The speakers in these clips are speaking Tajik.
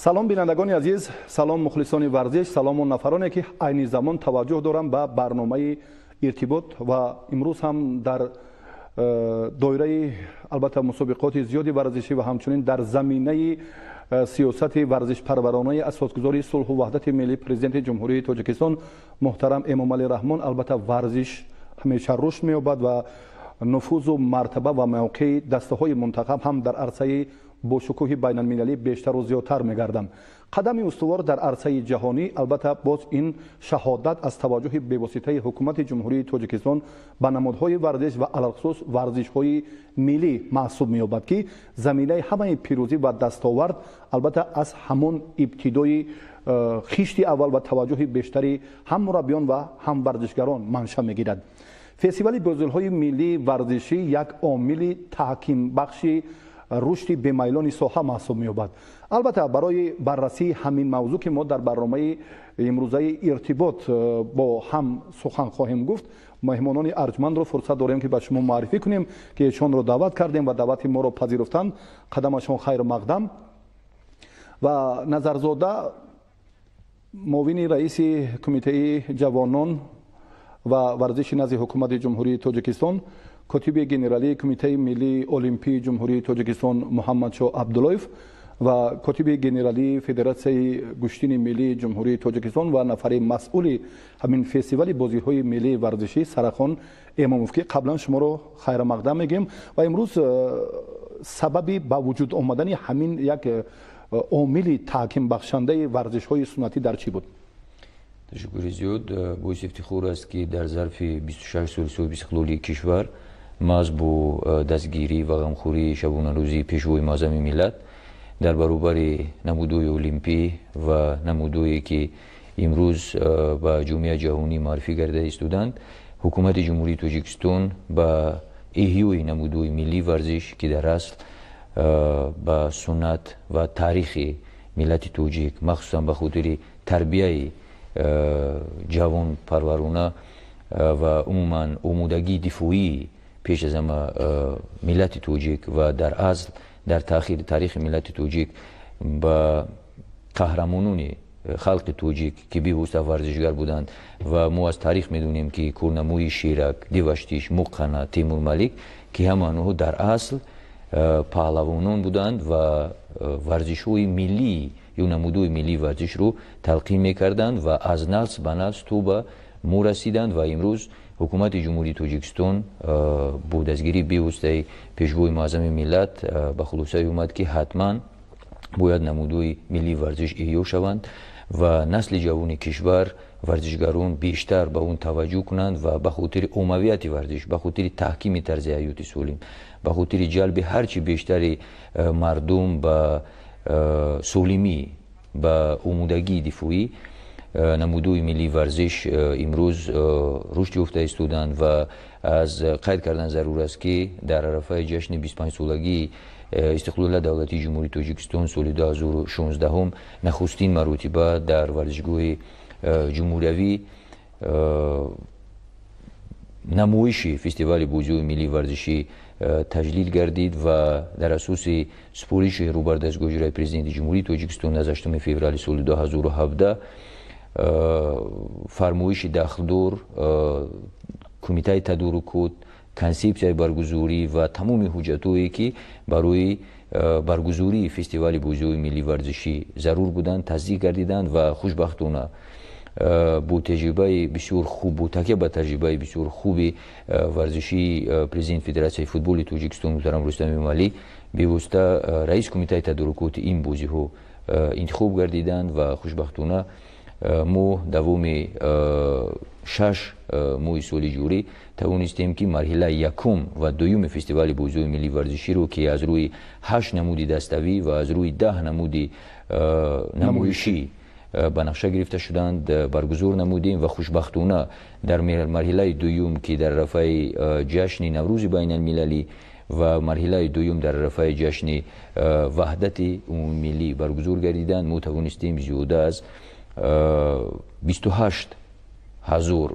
салом бинандагони азиз, салом мухлисони варзиш, салому нафароне ки айни замон таваҷҷӯҳ дорам ба барномаи иртибот ва имрӯз ҳам дар доираи албатта мусобиқоти зиёди варзишӣ ва ҳамчунин дар заминаи сиёсати варзишпарваронаи асосгузори сулҳу ваҳдати миллӣ президенти ҷумҳурии Тоҷикистон муҳтарам Эмомалӣ Раҳмон албатта варзиш ҳамеша рушд меёбад ва нуфузу мартаба ва мавқеи дастаҳои мунтахаб ҳам дар арсаи бо шукӯҳи байналмилалӣ бештару зиёдтар мегарданд. қадами устувор дар арсаи ҷаҳонӣ албатта боз ин шаҳодат аз таваҷҷӯҳи бевоситаи ҳукумати ҷумҳурии Тоҷикистон ба намудҳои варзиш ва алахусус варзишҳои миллӣ маҳсуб меёбад ки заминаи ҳамаи пирӯзӣ ва дастовард албатта аз ҳамон ибтидои хишти аввал ва таваҷҷӯҳи бештари ҳам мураббиён ва ҳам варзишгарон манша мегирад. фестивали бозилҳои миллии варзишӣ як омили таҳкимбахши рушди бемайлони соҳа маҳсуб меёбад. албатта барои баррасии ҳамин мавзӯъ ки мо дар барномаи имрӯзаи иртибот бо ҳам сухан хоҳем гуфт, меҳмонони арҷмандро фурсат дорем ки ба шумо маърифӣ кунем ки эшонро даъват кардем ва даъвати моро пазируфтанд. қадамашон хайру мақдам. ва Назарзода муовини раиси кумитаи ҷавонон ва варзиши назди ҳукумати ҷумҳурии Тоҷикистон, котиби генералии кумитаи миллии олимпии ҷумҳурии Тоҷикистон Муҳаммадшоҳ Абдуллоев ва котиби генералии федератсияи гӯштини миллии ҷумҳурии Тоҷикистон ва нафари масъули ҳамин фестивали бозиҳои миллии варзишӣ Сарахон Эмомов ки қаблан шуморо хайрамақдам мегӯем ва имрӯз сабаби ба вуҷуд омадани ҳамин як омили таҳкимбахшандаи варзишҳои суннатӣ дар чӣ буд? ташаккури зиёд. боиси ифтихор аст ки дар зарфи 26 соли соҳиби истиқлолии кишвар маҳз бо дастгирӣ ва ғамхӯрии шабонарӯзи пешвои маъзами миллат дар баробари намудҳои олимпӣ ва намудҳое ки имрӯз ба ҷомеаи ҷаҳонӣ маърифӣ карда истоданд, ҳукумати ҷумҳурии Тоҷикистон ба эҳёи намудҳои миллии варзиш ки дар асл ба суннат ва таърихи миллати тоҷик махсусан ба хотири тарбияи ҷавонпарварона ва умуман омодагии дифоии пеш аз ҳама миллати тоҷик ва дар асл дар таърихи миллати тоҷик ба қаҳрамонони халқи тоҷик ки бевосита варзишгар буданд ва мо аз таърих медонем ки корнамои Ширак, Деваштиш, Муққана, Теймур Малик ки ҳама онҳо дар асл паҳлавонон буданд ва варзишҳои миллии ё намудҳои миллии варзишро талқин мекарданд ва аз наслз ба наслз то ба мо расиданд ва имрӯз ҳукумати ҷумҳурии Тоҷикистон бо дастгирии бевоситаи пешвои маъзами миллат ба хулосае омад ки ҳатман бояд намудҳои миллии варзиш эҳё шаванд ва насли ҷавони кишвар варзишгарон бештар ба он таваҷҷӯҳ кунанд ва ба хотири омавияти варзиш, ба хотири таҳкими тарзи ҳаёти солим, ба хотири ҷалби ҳарчи бештари мардум ба солимӣ, ба омодагии дифоӣ намудҳои миллии варзиш имрӯз рушд ёфта истоданд ва аз қайд кардан зарур аст ки дар арафаи ҷашни 25-солагии истиқлола давлатии ҷумҳурии Тоҷикистон соли 2016 нахустин маротиба дар варзишгоҳи ҷумҳуриявӣ намоиши фестивали бозиҳои миллии варзишӣ таҷлил гардид ва дар асоси супориши рӯбардастгоҳи иҷрои президенти ҷумҳурии Тоҷикистон аз 8 феврали соли 2017 фармоиши дахлдор кумитаи тадорукот, консепсияи баргузорӣ ва тамоми ҳуҷҷатҳое ки барои баргузории фестивали бозиҳои миллии варзишӣ зарур буданд таздиқ гардиданд ва хушбахтона бо таҷрибаи бисёр хуб, бо такя ба таҷрибаи бисёр хуби варзишии президенти федератсияи футболи Тоҷикистон муҳтарам Рустам Эмомалӣ бевосита раиси кумитаи тадорукоти ин бозиҳо интихоб гардиданд ва хушбахтона мо давоми 6 моҳи соли ҷорӣ тавонистем ки марҳилаи якум ва дуюми фестивали бозиҳои миллии варзиширо ки аз рӯи 8 намуди даставӣ ва аз рӯи 10 намуди намоишӣ ба нақша гирифта шуданд баргузор намудем ва хушбахтона дар марҳилаи дуюм ки дар арафаи ҷашни наврӯзи байналмилалӣ ва марҳилаи дуюм дар арафаи ҷашни ваҳдати умумимиллӣ баргузор гардиданд мо тавонистем зиёда аз 28 ҳазор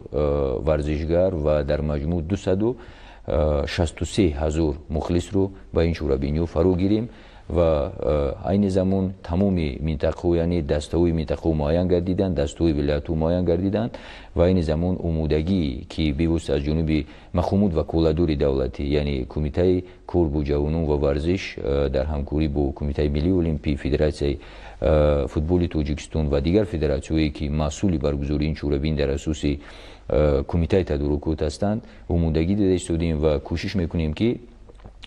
варзишгар ва дар маҷмӯъ 263 ҳазор мухлисро ба ин чорабиниҳо фаро гирем و عین زمان تمامی منطقه یعنی دسته‌های منطقه معین گردیدند، دسته‌های ولایت معین گردیدند و عین زمان آمودگی که بیوست از جانب مخمود و کولادور دولتی یعنی کمیته کور بو جوانان و ورزش در همکاری با کمیته ملی المپی، فدراسیون فوتبال تاجیکستان و دیگر فدراسیون‌هایی که مسئول برگزاری این شورابین در اساس کمیته تدارکات هستند آمودگی داده استودیم و کوشش میکنیم که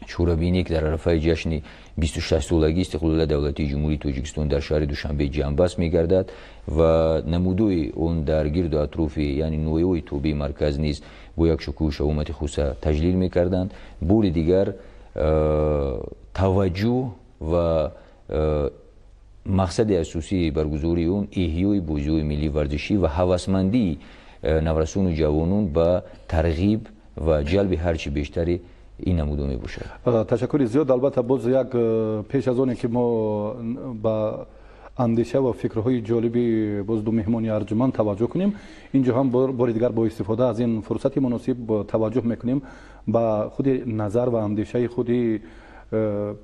شورابینی که در عرفه جشن 26 سالگی استقلال دولتی جمهوری تاجیکستان در شهر دوشنبه جنبست میگردد و نمودوی اون در گرد و اطراف یعنی نوعی توبه مرکز نیز با یک شکوه حکومت خصوصا تجلیل میکردند. بار دیگر توجه و مقصد اساسی برگزاری اون احیای بازی‌های ملی ورزشی و هوسمندی نورسان و جوانان به ترغیب و جلب هرچی بیشتری این نموده می باشد. تشکر زیاد. البته باز یک پیش از آنی که ما با اندیشه و فکرهای جالبی باز دو مهمانی ارجمند توجه کنیم، اینجا هم بار دیگر با استفاده از این فرصت مناسب توجه میکنیم با خود نظر و اندیشه خود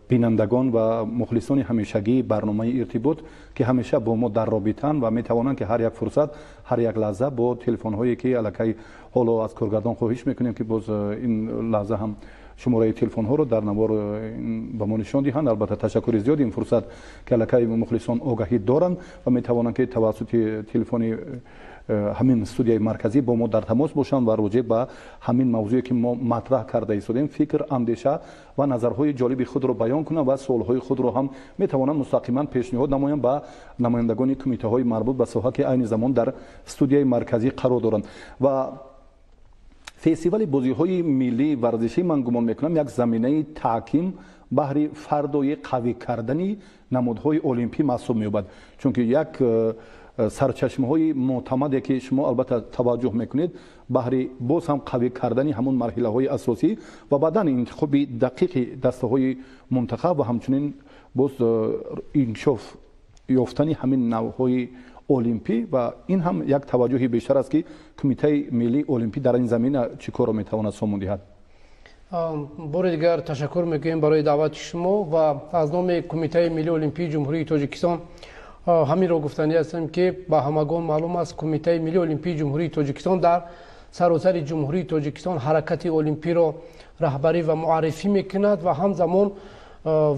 بینندگان و مخلصان همیشگی برنامه ارتباط که همیشه با ما در رابطن و میتوانند که هر یک فرصت هر یک لحظه با تلفن هایی که الکی حالا از کارگردان خواهش میکنیم که باز این لحظه هم شماره تلفن ها رو در نوار به ما نشان دهند. البته تشکر زیاد این فرصت که الکی مخلصان آگاهی دارند و میتوانند که توسط تلفن همین استودیوی مرکزی با ما در تماس باشند و راجع به همین موضوعی که ما مطرح کرده ایستادیم فکر، اندیشه و نظرهای جالب خود رو بیان کنند و سوالهای خود رو هم میتوانند مستقیما پیشنهاد نمایند به نمایندگان کمیته های مربوط به ساحه که عین زمان در استودیوی مرکزی قرار دارند. و فستیوال بازی‌های ملی ورزشی من گمان میکنم یک زمینه تحکیم بهر فردای قوی کردن نمودهای المپی محسوب می‌یابد، چون که یک سرچشمه های معتمدی که شما البته توجه میکنید بهر باز هم قوی کردن همون مرحله های اساسی و بعدا انتخاب دقیق دسته های منتخب و همچنین باز انکشاف یافتن همین نوع های المپی و این هم یک توجه بیشتر است که کمیته ملی المپی در این زمینه چه کار میتواند سامون دهد. بار دیگر تشکر میکنیم برای دعوت شما و از نام کمیته ملی المپی جمهوری تاجیکستان همین رو گفتنی هستم که با همگان معلوم است کمیته ملی المپی جمهوری تاجیکستان در سراسر جمهوری تاجیکستان حرکت المپی را رهبری و معرفی میکند و همزمان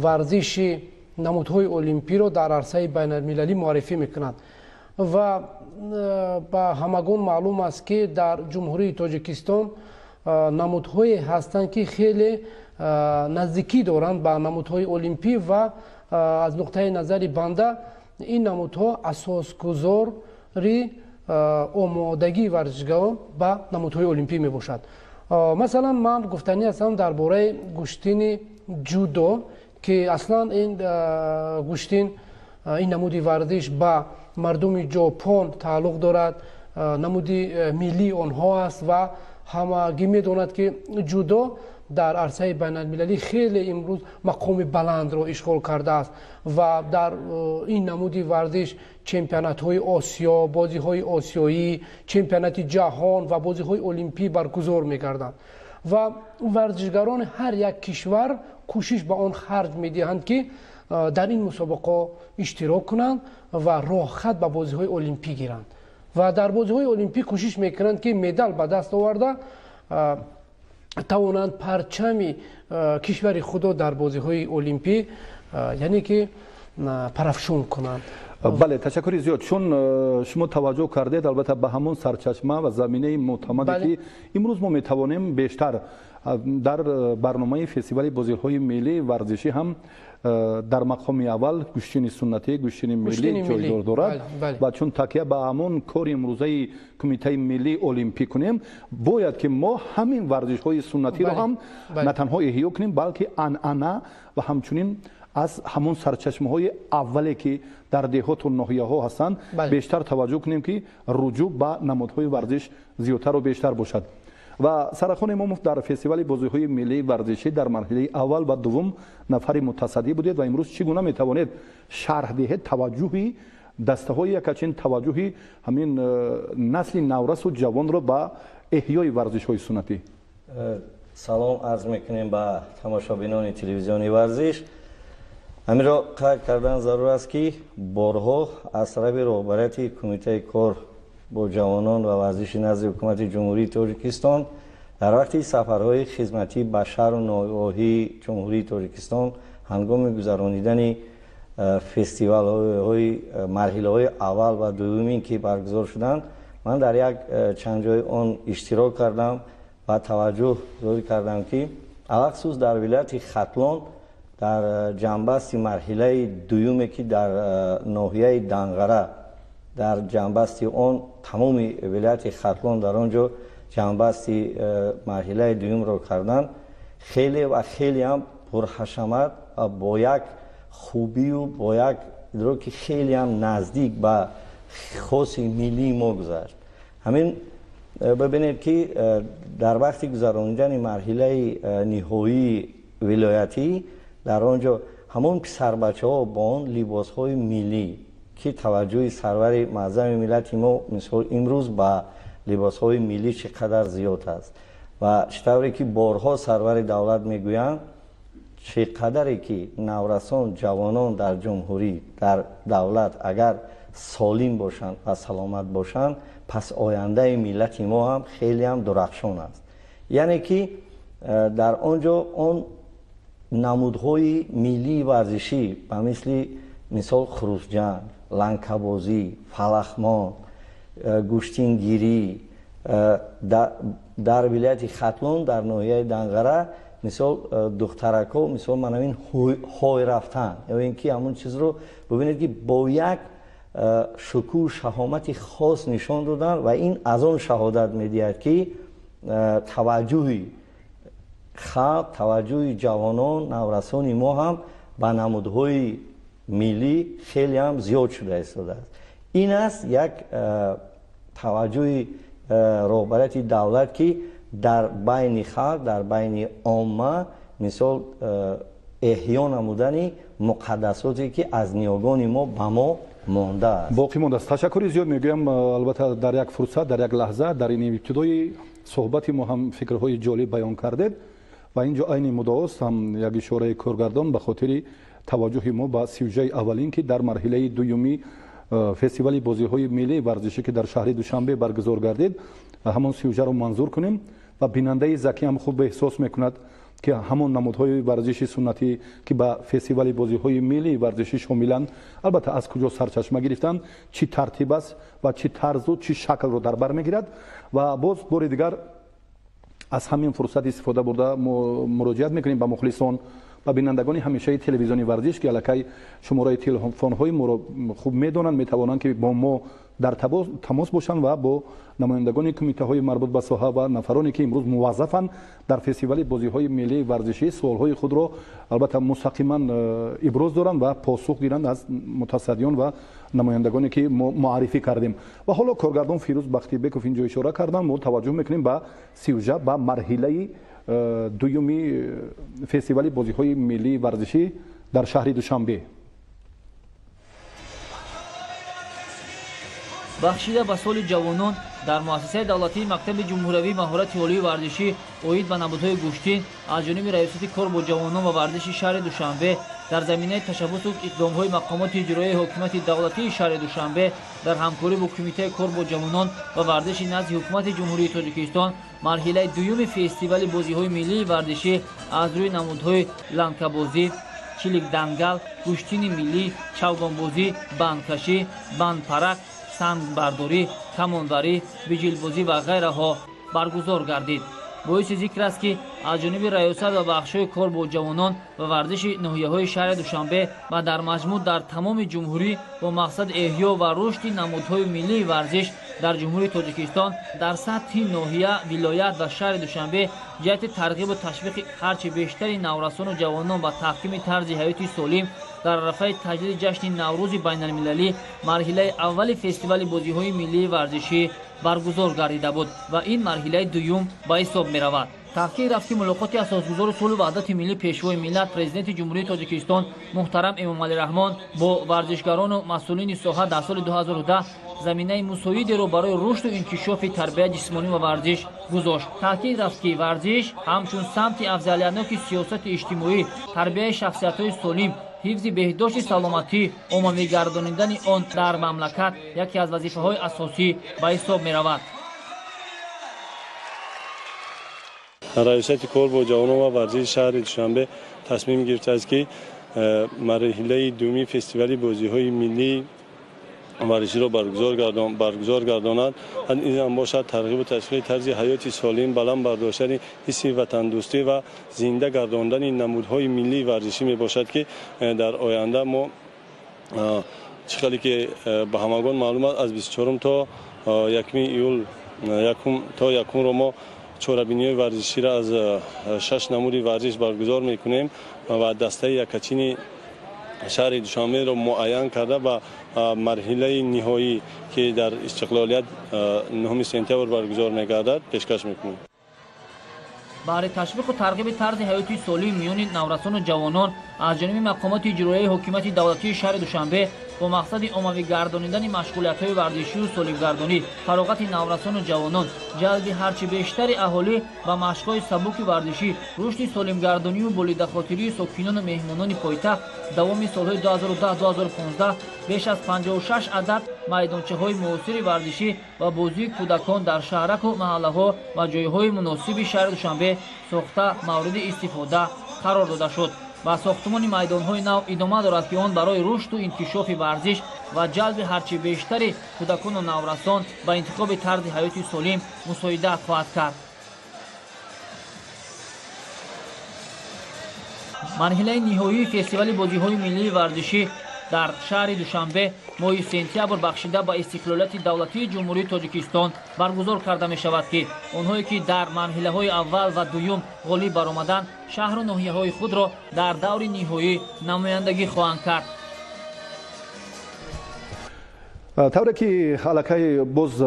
ورزش نمودهای المپی را در عرصه بین المللی معرفی میکند و با همگان معلوم است که در جمهوری تاجیکستان نمودهایی هستند که خیلی نزدیکی دارند با نمودهای المپی و از نقطه نظر بنده این نمودها اساسگذاری آمادگی ورزشکاران به نمودهای المپی می باشد. مثلا من گفتنی هستم درباره گشتین جودو که اصلا این گشتین این نمودی ورزش به مردم ژاپن تعلق دارد، نمودی ملی آنها است و همگی می‌دانند که جودو در عرصه بین المللی خیلی امروز مقام بلند را اشغال کرده است و در این نمودی ورزش چمپیونات های آسیا، بازی های آسیایی، چمپیونات جهان و بازی های المپی برگزار می‌گردند و ورزشکاران هر یک کشور کوشش به آن خرج می‌دهند که در این مسابقه اشتراک کنند و راه خط به بازی های المپی گیرند و در بازی های المپی کوشش میکنند که مدال به دست آورده توانند پرچم کشور خود در بازی های المپی یعنی که پرافشون کنند. بله تشکر زیاد. چون شما توجه کردید البته به همون سرچشمه و زمینه معتمدی که امروز ما میتوانیم بیشتر در برنامه فستیوال بازی‌های ملی ورزشی هم در مقام اول گشتین سنتی، گشتین ملی جایگاه دارد و چون تکیه به همون کار امروزه کمیته ملی المپی کنیم باید که ما همین ورزش‌های سنتی را هم نه تنها احیا کنیم بلکه عنعنه و همچنین از همون سرچشمه‌های اولی که در دهات و ناحیه‌ها هستند بیشتر توجه کنیم که رجوع به نمادهای ورزش زیادتر و بیشتر باشد. و سرخوان ما در فستیوال بازی‌های ملی ورزشی در مرحله اول و دوم نفر متصدی بودید و امروز چگونه میتوانید شرح دهید توجهی دسته‌های یکچین توجهی همین نسل نورس و جوان را به احیای ورزش‌های سنتی؟ سلام عرض میکنیم به تماشابینان تلویزیونی ورزش. ҳаминро қайд кардан зарур аст ки борҳо аз тарафи роҳбарияти кумитаи кор бо ҷавонон ва варзиши назди ҳукумати ҷумҳурии Тоҷикистон дар вақти сафарҳои хизматӣ ба шаҳру ноҳияҳои ҷумҳурии Тоҷикистон ҳангоми гузаронидани фестивалҳои марҳилаҳои аввал ва дуюмин ки баргузор шуданд, ман дар як чанд ҷои он иштирок кардам ва таваҷҷӯҳ зори кардам ки алахсус дар вилояти Хатлон дар ҷанбасти марҳилаи дуюме ки дар ноҳияи Данғара дар ҷанбасти он тамоми вилояти Хатлон дар он ҷо ҷанбасти марҳилаи дуюмро карданд, хеле ва хелеам пурҳашамат ва бо як хубию бо як идроки хелеам наздик ба хоси миллии мо гузашт. ҳамин бибинед ки дар вақти гузаронидани марҳилаи ниҳоии вилоятӣ дар он ҷо ҳамон писарбачаҳо бо он либосҳои миллӣ ки таваҷҷӯҳи сарвари маъзами миллати мо мисол имрӯз ба либосҳои миллӣ чӣ қадар зиёд аст ва чӣ тавре ки борҳо сарвари давлат мегӯянд чӣ қадаре ки наврасон ҷавонон дар ҷумҳурӣ дар давлат агар солим бошанд ва саломат бошанд, пас ояндаи миллати мо ҳам хелеам дурахшон аст. яъне ки дар он ҷо он намудҳои миллии варзишӣ ба мисли мисол хурусҷанг, ланкабозӣ, фалахмон, гӯштингирӣ дар вилояти Хатлон дар ноҳияи Данғара мисол духтаракҳо мисол манавин ҳой рафтан ё ин ки ҳамон чизро бубинед ки бо як шукӯҳ шаҳомати хос нишон доданд ва ин аз он шаҳодат медиҳад ки таваҷҷӯҳи халқ, таваҷҷӯҳи ҷавонон, наврасони мо ҳам ба намудҳои миллӣ хелеам зиёд шуда истодааст. ин аст як таваҷҷӯҳи роҳбарияти давлат ки дар байни халқ, дар байни омма мисол эҳё намудани муқаддасоте ки аз ниёгони мо ба мо мондааст. боқӣ мондааст. ташаккури зиёд мегӯям. албатта дар як фурсат, дар як лаҳза дар ин ибтидои суҳбати мо ҳам фикрҳои ҷолиб баён кардед ва ин ҷо айни мудоост ҳам як ишораи коргардон ба хотири таваҷҷӯҳи мо ба сюжаи аввалин ки дар марҳилаи дуюми фестивали бозиҳои миллии варзишӣ ки дар шаҳри Душанбе баргузор гардид, ҳамон сюжаро манзур кунем ва бинандаи закӣ ҳам хуб эҳсос мекунад ки ҳамон намудҳои варзиши суннатӣ ки ба фестивали бозиҳои миллии варзишӣ шомиланд, албатта аз куҷо сарчашма гирифтанд, чӣ тартиб аст ва чӣ тарзу чӣ шаклро дар бар мегирад. ва боз бори дигар аз ҳамин фурсат истифода бурда муроҷиат мекунем ба мухлисон و بینندگان همیشه تلویزیونی ورزش که الکی شماره تلفن های ما رو خوب میدونن، میتوانند که با ما در تماس باشند و با نمایندگان کمیته های مربوط به ساحه و نفرانی که امروز موظفند در فستیوال بازی های ملی ورزشی سوال های خود را البته مستقیما ابراز دارند و پاسخ گیرند از متصدیان و نمایندگانی که معرفی کردیم. و حالا کارگردان فیروز بختیبکوف اینجا اشاره کردن، ما توجه میکنیم به سیوژه و مرحله دومی فستیوال بازی های ملی ورزشی در شهر دوشنبه. بخشیده به سال جوانان در مؤسسه دولتی مکتب جمهوری مهارت عالی ورزشی اوید به نبودهای گوشتین از جانب ریاست کار با جوانان و ورزش شهر دوشنبه در زمینه تشبث و اقدام‌های مقامات اجرایی حکومت دولتی شهر دوشنبه در همکاری با کمیته کار با جوانان و ورزش نزد حکومت جمهوری تاجیکستان مرحله دوم فستیوال بازی‌های ملی ورزشی از روی نمودهای لنکه‌بازی، چلیک دنگل، گوشتین ملی، چوگان‌بازی، بندکشی، بندپرک، سنگ برداری، کمانوری، بیجل‌بازی و غیره ها برگزار گردید. باعث ذکر است که از جانب ریاست و بخش‌های کار با جوانان و ورزش ناحیه‌های شهر دوشنبه و در مجموع در تمام جمهوری با مقصد احیا و رشد نمودهای ملی ورزش در جمهوری تاجیکستان در سطح ناحیه، ولایت و شهر دوشنبه جهت ترغیب و تشویق هرچه بیشتر نورسان و جوانان و تحکیم طرز حیاتی سالم در رفع تجدید جشن نوروز بین‌المللی مرحله اول فستیوال بازی‌های ملی ورزشی برگزار گردیده بود و این مرحله دوم به حساب می‌رود. تحقیق رفتی ملاقات اساسگذار صلح و وحدت ملی پیشوای ملت پرزیدنت جمهوری تاجیکستان محترم امامعلی رحمان با ورزشکاران و مسئولین ساحه در سال 2010 زمینه مساعدی را برای رشد و انکشاف تربیت جسمانی و ورزش گذاشت. تحقیق رفت که ورزش همچون سمت افضلیتناک سیاست اجتماعی، تربیت شخصیت‌های سالم ҳифзи беҳдошти саломатӣ оммавӣ гардониндани он дар мамлакат яке аз вазифаҳои асосӣ ба ҳисоб меравад. раисати кор бо ҷавонон ва варзиши шаҳри душанбе тасмим гирифтааст ки марҳилаи дуюми фестивали бозиҳои миллии ورزشی را برگزار گرداند. این هم باشد ترغیب و تشویق طرز حیات سالم، بلند برداشتن حس وطن دوستی و زنده گرداندن نمودهای ملی ورزشی می باشد که در آینده ما چقدر که به همگان معلوم است از 24 تا 1 ایول یکم را ما چهاربینی ورزشی را از 6 نمود ورزش برگزار میکنیم و دسته یکچین شهر دوشنبه را معین کرده و مرحله نهایی که در استقلالیت 9 سپتامبر برگزار می‌گردد پیشکش می‌کنیم. برای تشویق و ترغیب طرز حیاتی سالم میان نورسان و جوانان از جانب مقامات اجرایی حکومت دولتی شهر دوشنبه با مقصد عمومی گردانیدن مشغولیت‌های ورزشی و سالیمگردانی فراغت نورسان و جوانان، جلب هرچه بیشتر اهالی و مشق‌های سبک ورزشی، رشد سالیمگردانی و بلند خاطری ساکنان و مهمانان پایتخت دوام سال‌های 2010-2015 بیش از 56 عدد میدانچه‌های معاصر ورزشی و بازی کودکان در شهرک و محله‌ها و جای‌های مناسب شهر دوشنبه ساخته مورد استفاده قرار داده شد. و ساختمان میدان‌های نو ادامه دارد که آن برای رشد و انکشاف ورزش و جلب هرچه بیشتر کودکان و نورسان به انتخاب طرز حیاتی سالم مساعدت خواهد کرد. مرحله نهایی فستیوال بازی‌های ملی ورزشی در شهر دوشنبه ماه سپتامبر بخشیده به استقلالیت دولتی جمهوری تاجیکستان برگزار کرده می شود که آنهایی که در مرحله های اول و دوم غالب برآمدند شهر و ناحیه های خود را در دور نهایی نمایندگی خواهند کرد. طوری که حلقه باز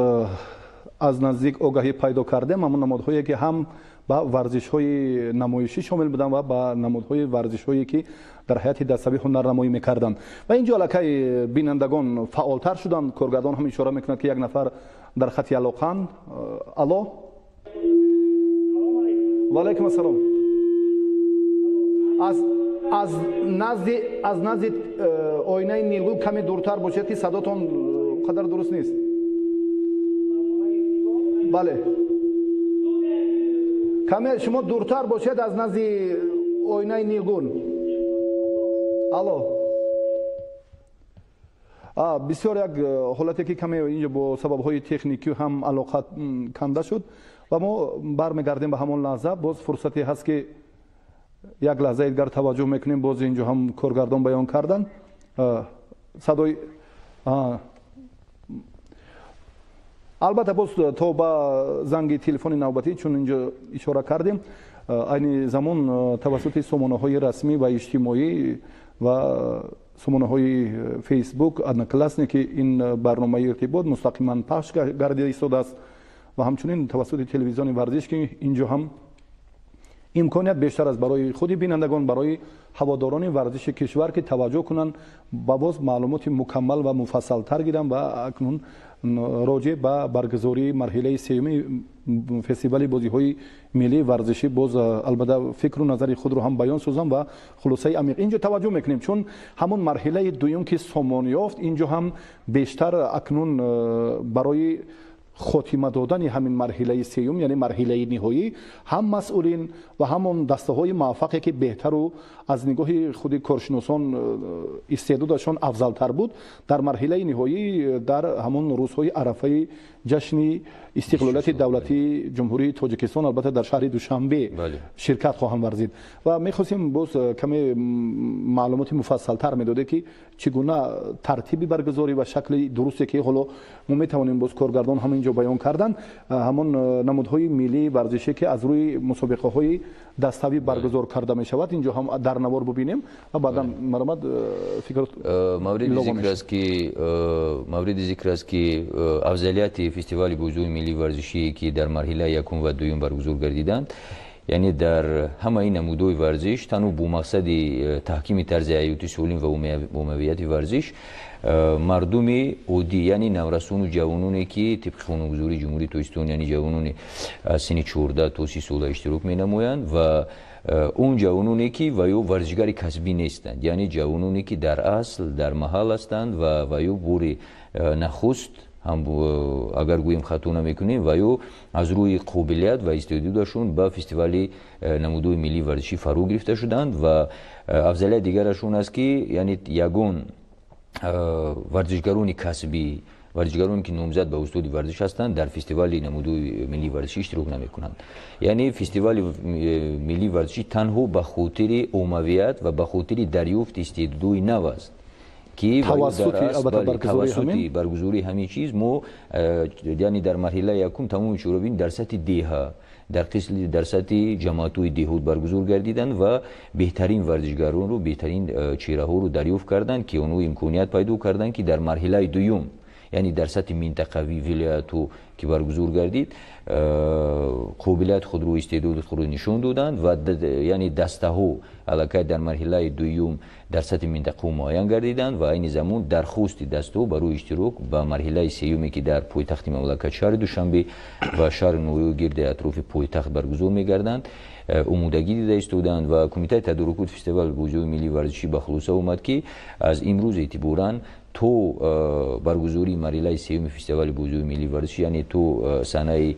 از نزدیک آگاهی پیدا کردیم، همون نمادهایی که هم با ورزش‌های نمایشی شامل بودند و با نمادهای ورزش‌هایی که در حیات دستوی هنرنمایی می‌کردند و اینجا علاقه بینندگان فعالتر شدند. کارگردان هم اشاره می‌کند که یک نفر در خط علاقه‌اند. الو و علیکم السلام. از نزد آینه نیلگون کمی دورتر باشید که صداتون قدر درست نیست. بله کمی شما دورتر باشید از نزد آینه نیلگون. الو بسیار یک حالتی که کمی اینجا با سبب‌های تکنیکی هم علاقه کنده شد و ما برمیگردیم به همون لحظه. باز فرصتی هست که یک لحظه دیگر توجه میکنیم. باز اینجا هم کارگردان بیان کردن صدای البته باز تا با زنگ تلفن نوبتی چون اینجا اشاره کردیم این زمان توسط سامانه‌های رسمی و اجتماعی و سامانه‌های فیسبوک ادناکلاسنی که این برنامه ارتباط مستقیما پخش گردیده ایستاده است و همچنین توسط تلویزیون ورزش که اینجا هم امکانیت بیشتر است برای خود بینندگان، برای هواداران ورزش کشور که توجه کنند با باز معلومات مکمل و مفصل تر گیرند و اکنون راجع به برگزاری مرحله سوم فستیوال بازی‌های ملی ورزشی باز البته فکر و نظر خود رو هم بیان سازم و خلاصه عمیق اینجا توجه میکنیم چون همون مرحله دوم که سامان یافت اینجا هم بیشتر اکنون برای خاتمه دادن همین مرحله سوم یعنی مرحله نهایی هم مسئولین و همون دسته های موفقی که بهتر و از نگاه خود کارشناسان استعدادشان افضلتر بود در مرحله نهایی در همون روزهای عرفه جشن استقلالیت دولتی جمهوری تاجیکستان البته در شهر دوشنبه شرکت خواهم ورزید و می‌خواستیم باز کمی معلومات مفصل‌تر می‌داده که چگونه ترتیب برگزاری و شکل درستی که حالا ما می‌توانیم باز کارگردان هم اینجا بیان کردن همون نمودهای ملی ورزشی که از روی مسابقه‌های دستوی برگزار کرده می‌شود اینجا هم در نوار ببینیم و بعدا مرامت فکر مورد ذکر است که افضلیت فستیوال بازی‌های ملی ورزشی که در مرحله یکم و دوم برگزار گردیدند یعنی در همه این نمودهای ورزش تنها با مقصد تحکیم طرز حیاتی سالم و عمومیت ورزش مردم عادی یعنی نورسان و جوانانی که طبق قانونگذاری جمهوری تویستان یعنی جوانان از سن 14 تا 30 سال اشتراک می نمایند و اون جوانانی که ویو ورزشگر کسبی نیستند یعنی جوانانی که در اصل در محل هستند و ویو بوری نخست هم اگر گوییم خطا نمیکنیم ویو از روی قابلیت و استعدادشون به فستیوال نمودهای ملی ورزشی فرو گرفته شدند و افضلیت دیگرشون است که یعنی یگان ورزشگران کسبی ورزشگرانی که نامزد به استاد ورزش هستند در فستیوال نمودهای ملی ورزشی اشتراک نمیکنند یعنی فستیوال ملی ورزشی تنها به خاطر عمومیت و به خاطر دریافت استعدادهای نو است که توسط برگزاری همین چیز ما یعنی در مرحله یکم تمام شورابین در سطح دیها در سطح جماعت‌های دیهود برگزار گردیدند و بهترین ورزشگران رو بهترین چهره ها رو دریافت کردند که اونو امکانیت پیدا کردند که در مرحله دوم یعنی در سطح منطقوی ولایت‌ها که برگزار گردید قابلیت خود رو استعداد خود رو نشون دادند و یعنی دسته ها علاقه در مرحله دوم در سطح منطقه معین گردیدند و این زمان درخواست دسته ها برای اشتراک به مرحله سومی که در پایتخت مملکت شهر دوشنبه و شهر نوی گرد اطراف پایتخت برگزار می‌گردند آمادگی دیده استودند و کمیته تدارکات فستیوال بازی‌های ملی ورزشی به خلاصه اومد که از امروز اعتباراً تو برگزاری مرحله سوم فستیوال بازی‌های ملی ورزشی یعنی تو سنه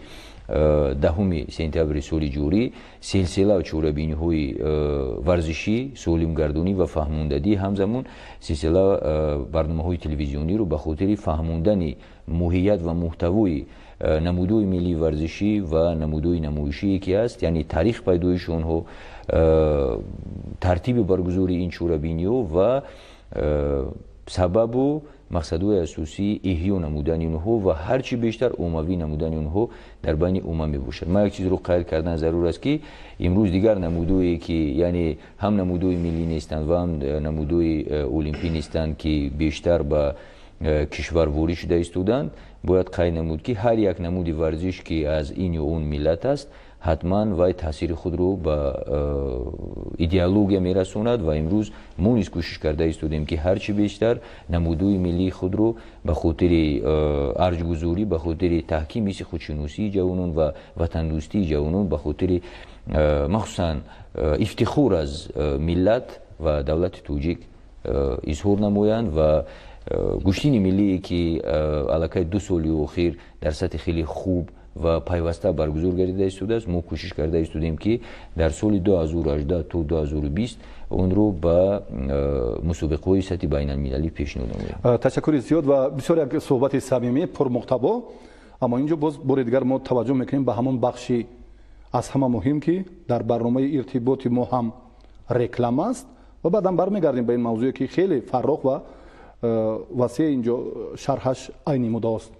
10 سپتامبر سال جاری سلسله چورابینی‌های ورزشی سالمگردانی و فهماندهی همزمان سلسله برنامه‌های تلویزیونی رو به خاطر فهماندن ماهیت و محتوای نمودهای ملی ورزشی و نمودهای نمایشی که است یعنی تاریخ پیدایش اونها ترتیب برگزاری این چورابینی‌ها و سبب و مقصدهای اساسی احیا نمودن اونها و هرچی بیشتر عمومی نمودن اونها در بین عمومی باشد. ما یک چیز رو قید کردن ضرور است که امروز دیگر نمودهایی که یعنی هم نمودهای ملی نیستند و هم نمودهای المپی نیستند که بیشتر به کشورواری شده استودند باید قید نمود که هر یک نمود ورزش که از این یا اون ملت است حتما وای تاثیر خود رو به ایدئولوژی میرسوند و امروز ما نیز کوشش کرده استودیم که هرچی بیشتر نمودهای ملی خود رو به خاطر ارجگذاری به خاطر تحکیم خودشناسی جوانان و وطن دوستی جوانان به خاطر مخصوصا افتخار از ملت و دولت توجیک اظهار نمایند و گشتین ملی که علاقه 2 سال اخیر در سطح خیلی خوب و پیوسته برگزار گردیده استوده است. ما کوشش کرده استودیم که در سال 2018 تا 2020 اون رو به مسابقه‌های سطح بین المللی پیشنهاد نماییم. تشکر زیاد و بسیار یک صحبت صمیمی پرمحتوا. اما اینجا باز بار دیگر ما توجه میکنیم به همون بخشی از همه مهم که در برنامه ارتباطی ما هم رکلام است و بعدا برمیگردیم به این موضوعی که خیلی فراخ و وسیع اینجا شرحش عینی مداست.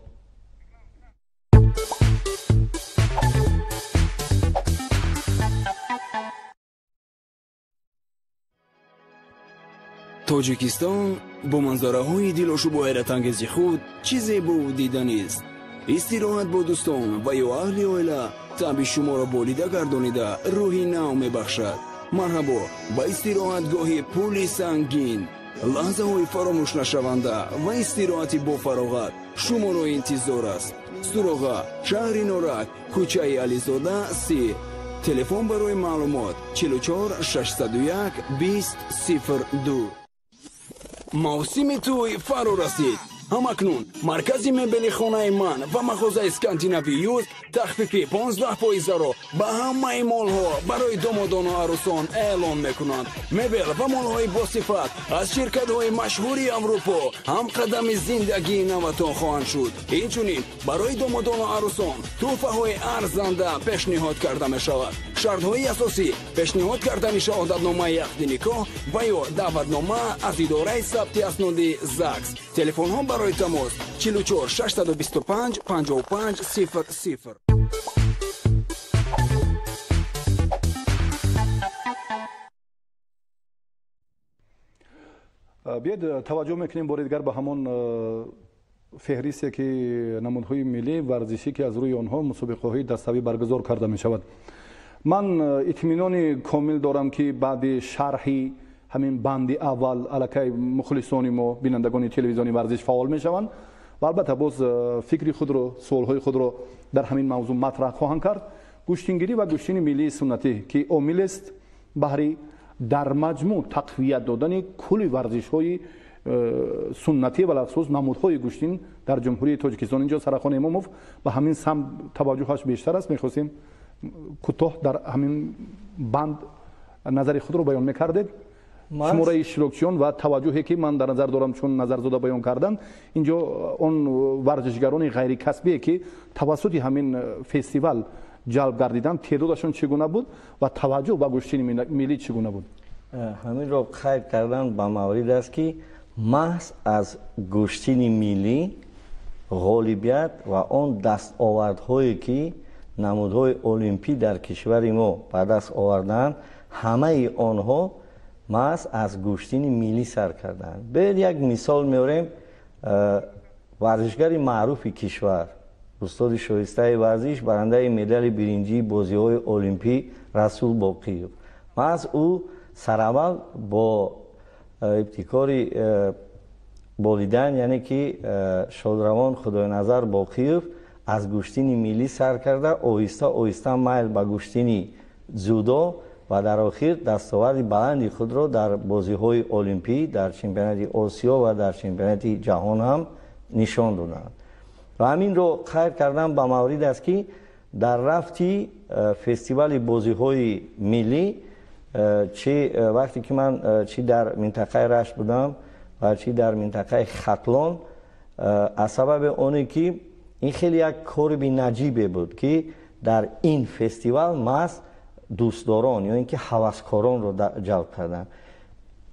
تاجیکستان با منظره‌های دلشوب و حیرت‌انگیز خود چیزی به دیدن است. استراحت با دوستان و یا اهل عائله طعم شما را بالیده گردانیده روحی نو می‌بخشد. مرحبا با استراحتگاه پل سنگین. لحظه های فراموش نشونده و استراحتی با فراغت شما را انتظار است. سراغ شهر نورک کوچه علیزاده 3. تلفن برای معلومات 44 601 20 02. موسم توی فرا رسید. همکنون مرکز مبل خانه من و مغازه اسکاندیناوی یوز تخفیف 15% را به همه مال ها برای دامادان و عروسان اعلان میکنند. مبل و مال های با صفت از شرکت های مشهوری اروپا هم قدم زندگی نوتان خواهند شد. اینچنین برای دامادان و عروسان تحفه های ارزنده پیشنهاد کرده می شود. شرط های اساسی پیشنهاد کردن شهادتنامه عقد نکاح و یا دعوتنامه از اداره ثبت اسناد زاکس. تلفن ها برای تماس 44 625 55 00. بیاید توجه میکنیم بار دیگر به همون فهرستی که نمودهای ملی ورزشی که از روی آنها مسابقه های دستاوی برگزار کرده می شود. ман итминони комил дорам ки баъди шарҳи ҳамин банди аввал аллакай мухлисони мо бинандагони телевизиони варзиш фаъол мешаванд ва албатта боз фикри худро суолҳои худро дар ҳамин мавзӯъ матраҳ хоҳанд кард. гӯштингирӣ ва гӯштини миллии суннатӣ ки омилест баҳри дар маҷмӯъ тақвият додани кулли варзишҳои суннатӣ ва алахусус намудҳои гӯштин дар ҷумҳурии тоҷикистон. инҷо сарахони эмомов ба ҳамин самт таваҷҷӯҳаш бештар аст. мехостем кӯтоҳ дар ҳамин банд назари худро баён мекардед. шумораи иштирокчиён ва таваҷҷӯҳе ки ман дар назар дорам чун назарзода баён карданд, инҷо он варзишгарони ғайрикасбие ки тавассути ҳамин фестивал ҷалб гардиданд, теъдодашон чӣ гуна буд ва таваҷҷӯҳ ба гӯштини миллӣ чӣ гуна буд? ҳаминро қайд кардан ба маврид аст ки маҳз аз гӯштини миллӣ ғолибият ва он дастовардҳое ки намудҳои олимпӣ дар кишвари мо ба даст оварданд, ҳамаи онҳо маҳз аз гӯштини миллӣ сар карданд. беъд як мисол меорем, варзишгари маъруфи кишвар, устоди шоистаи варзиш, барандаи медали биринҷии бозиҳои олимпӣ Расул Боқиев, маҳз ӯ сараввал бо ибтикори волидайн, яъне ки шодравон Худойназар Боқиев аз гӯштини миллӣ сар карда оҳиста оҳиста майл ба гӯштини дзюдо ва дар охир дастоварди баланди худро дар бозиҳои олимпӣ, дар чемпионати Осиё ва дар чемпионати ҷаҳон ҳам нишон доданд. ва ҳаминро қайд кардан ба маврид аст ки дар рафти фестивали бозиҳои миллӣ вақте ки ман чӣ дар минтақаи Рашт будам ва чӣ дар минтақаи Хатлон, аз сабаби оне ки ин хеле як кори бинаҷибе буд ки дар ин фестивал маҳз дӯстдорон ё ин ки ҳаваскоронро ҷалб карданд.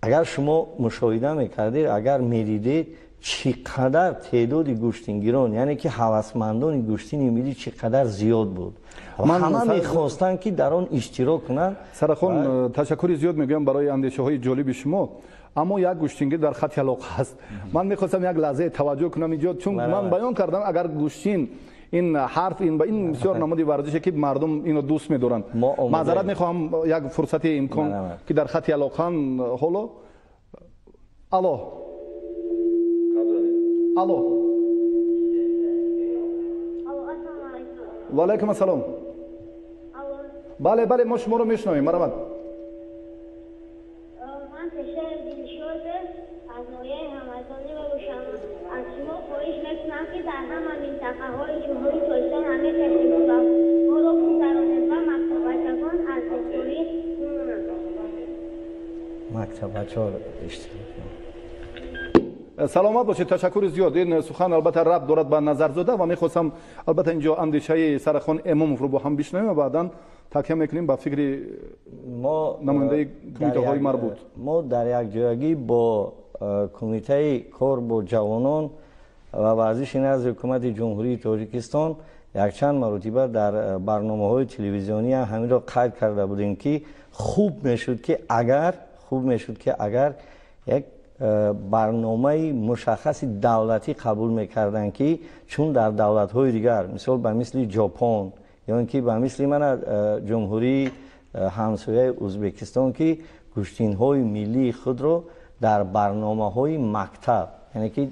агар шумо мушоҳида мекардед, агар меридед чӣ қадар теъдоди гӯштингирон, яъне ки ҳавасмандони гӯштини миллӣ чӣ қадар зиёд буд. ҳама мехостанд ки дар он иштирок кунанд. сарахон ташаккури зиёд мегӯям барои андешаҳои ҷолиби шумо. аммо як гӯштингир дар хати алоқа ҳаст. ман мехостам як лаҳзае таваҷҷӯҳ кунам инҷо, чун ман баён кардам агар гӯштин ин ҳарф ин бисёр намуди варзише ки мардум ино дӯст медоранд. маъзарат мехоҳам як фурсати имкон ки дар хати алоқаан ҳоло алло алло ва алайкум ассалом. бале бале мо шуморо мешунавем. марҳамат. ман пешаи дилшод аз ноҳияи ҳамазонӣ мебошам. аз шумо хоҳиш мекунам ки дар ҳама минтақаҳои ҷумҳурии тоҷикистон ҳаме ташрифбурам моро гузаронед ва мактабачагон аз духтурӣ мемонанд. мактабачаҳо иштирок саломат бошед. ташаккури зиёд. ин сухан албатта рабт дорад ба назарзода ва мехостам албатта инҷо андешаи сарахон эмомовро бо ҳам бишнавем ва баъдан такя мекунем ба фикри намояндаи кумитаҳои марбут. мо дар якҷоягӣ бо кумитаи кор бо ҷавонон ва варзиши назди ҳукумати ҷумҳурии тоҷикистон якчанд маротиба дар барномаҳои телевизионӣ ҳаминро қайд карда будем ки хуб мешуд ки агар як барномаи мушаххаси давлатӣ қабул мекарданд ки чун дар давлатҳои дигар мисол ба мисли ҷопон ё ин ки ба мисли мана ҷумҳурии ҳамсояи Ӯзбекистон ки гӯштинҳои миллии худро дар барномаҳои мактаб, яъне ки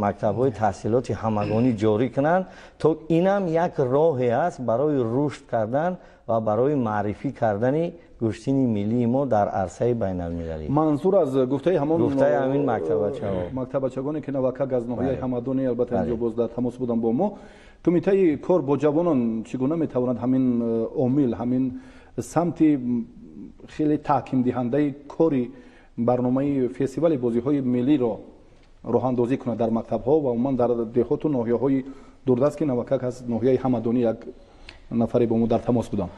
мактабҳои таҳсилоти ҳамагонӣ ҷорӣ кунанд, то инам як роҳе аст барои рушд кардан ва барои маърифӣ кардани гӯштини миллии мо дар арсаи байналмилалӣ. манзур аз гуфтаи ҳамин мактабачагоне ки навакак аз ноҳияи ҳамадонӣ албатта инҷо боз дар тамос буданд бо мо, кумитаи кор бо ҷавонон чӣ гуна метавонад ҳамин омил, ҳамин самти хеле таҳкимдиҳандаи кори барномаи фестивали бозиҳои миллиро роҳандозӣ кунад дар мактабҳо ва умуман дар деҳоту ноҳияҳои дурдаст ки навакак аз ноҳияи ҳамадонӣ як нафаре бо мо дар тамос будам.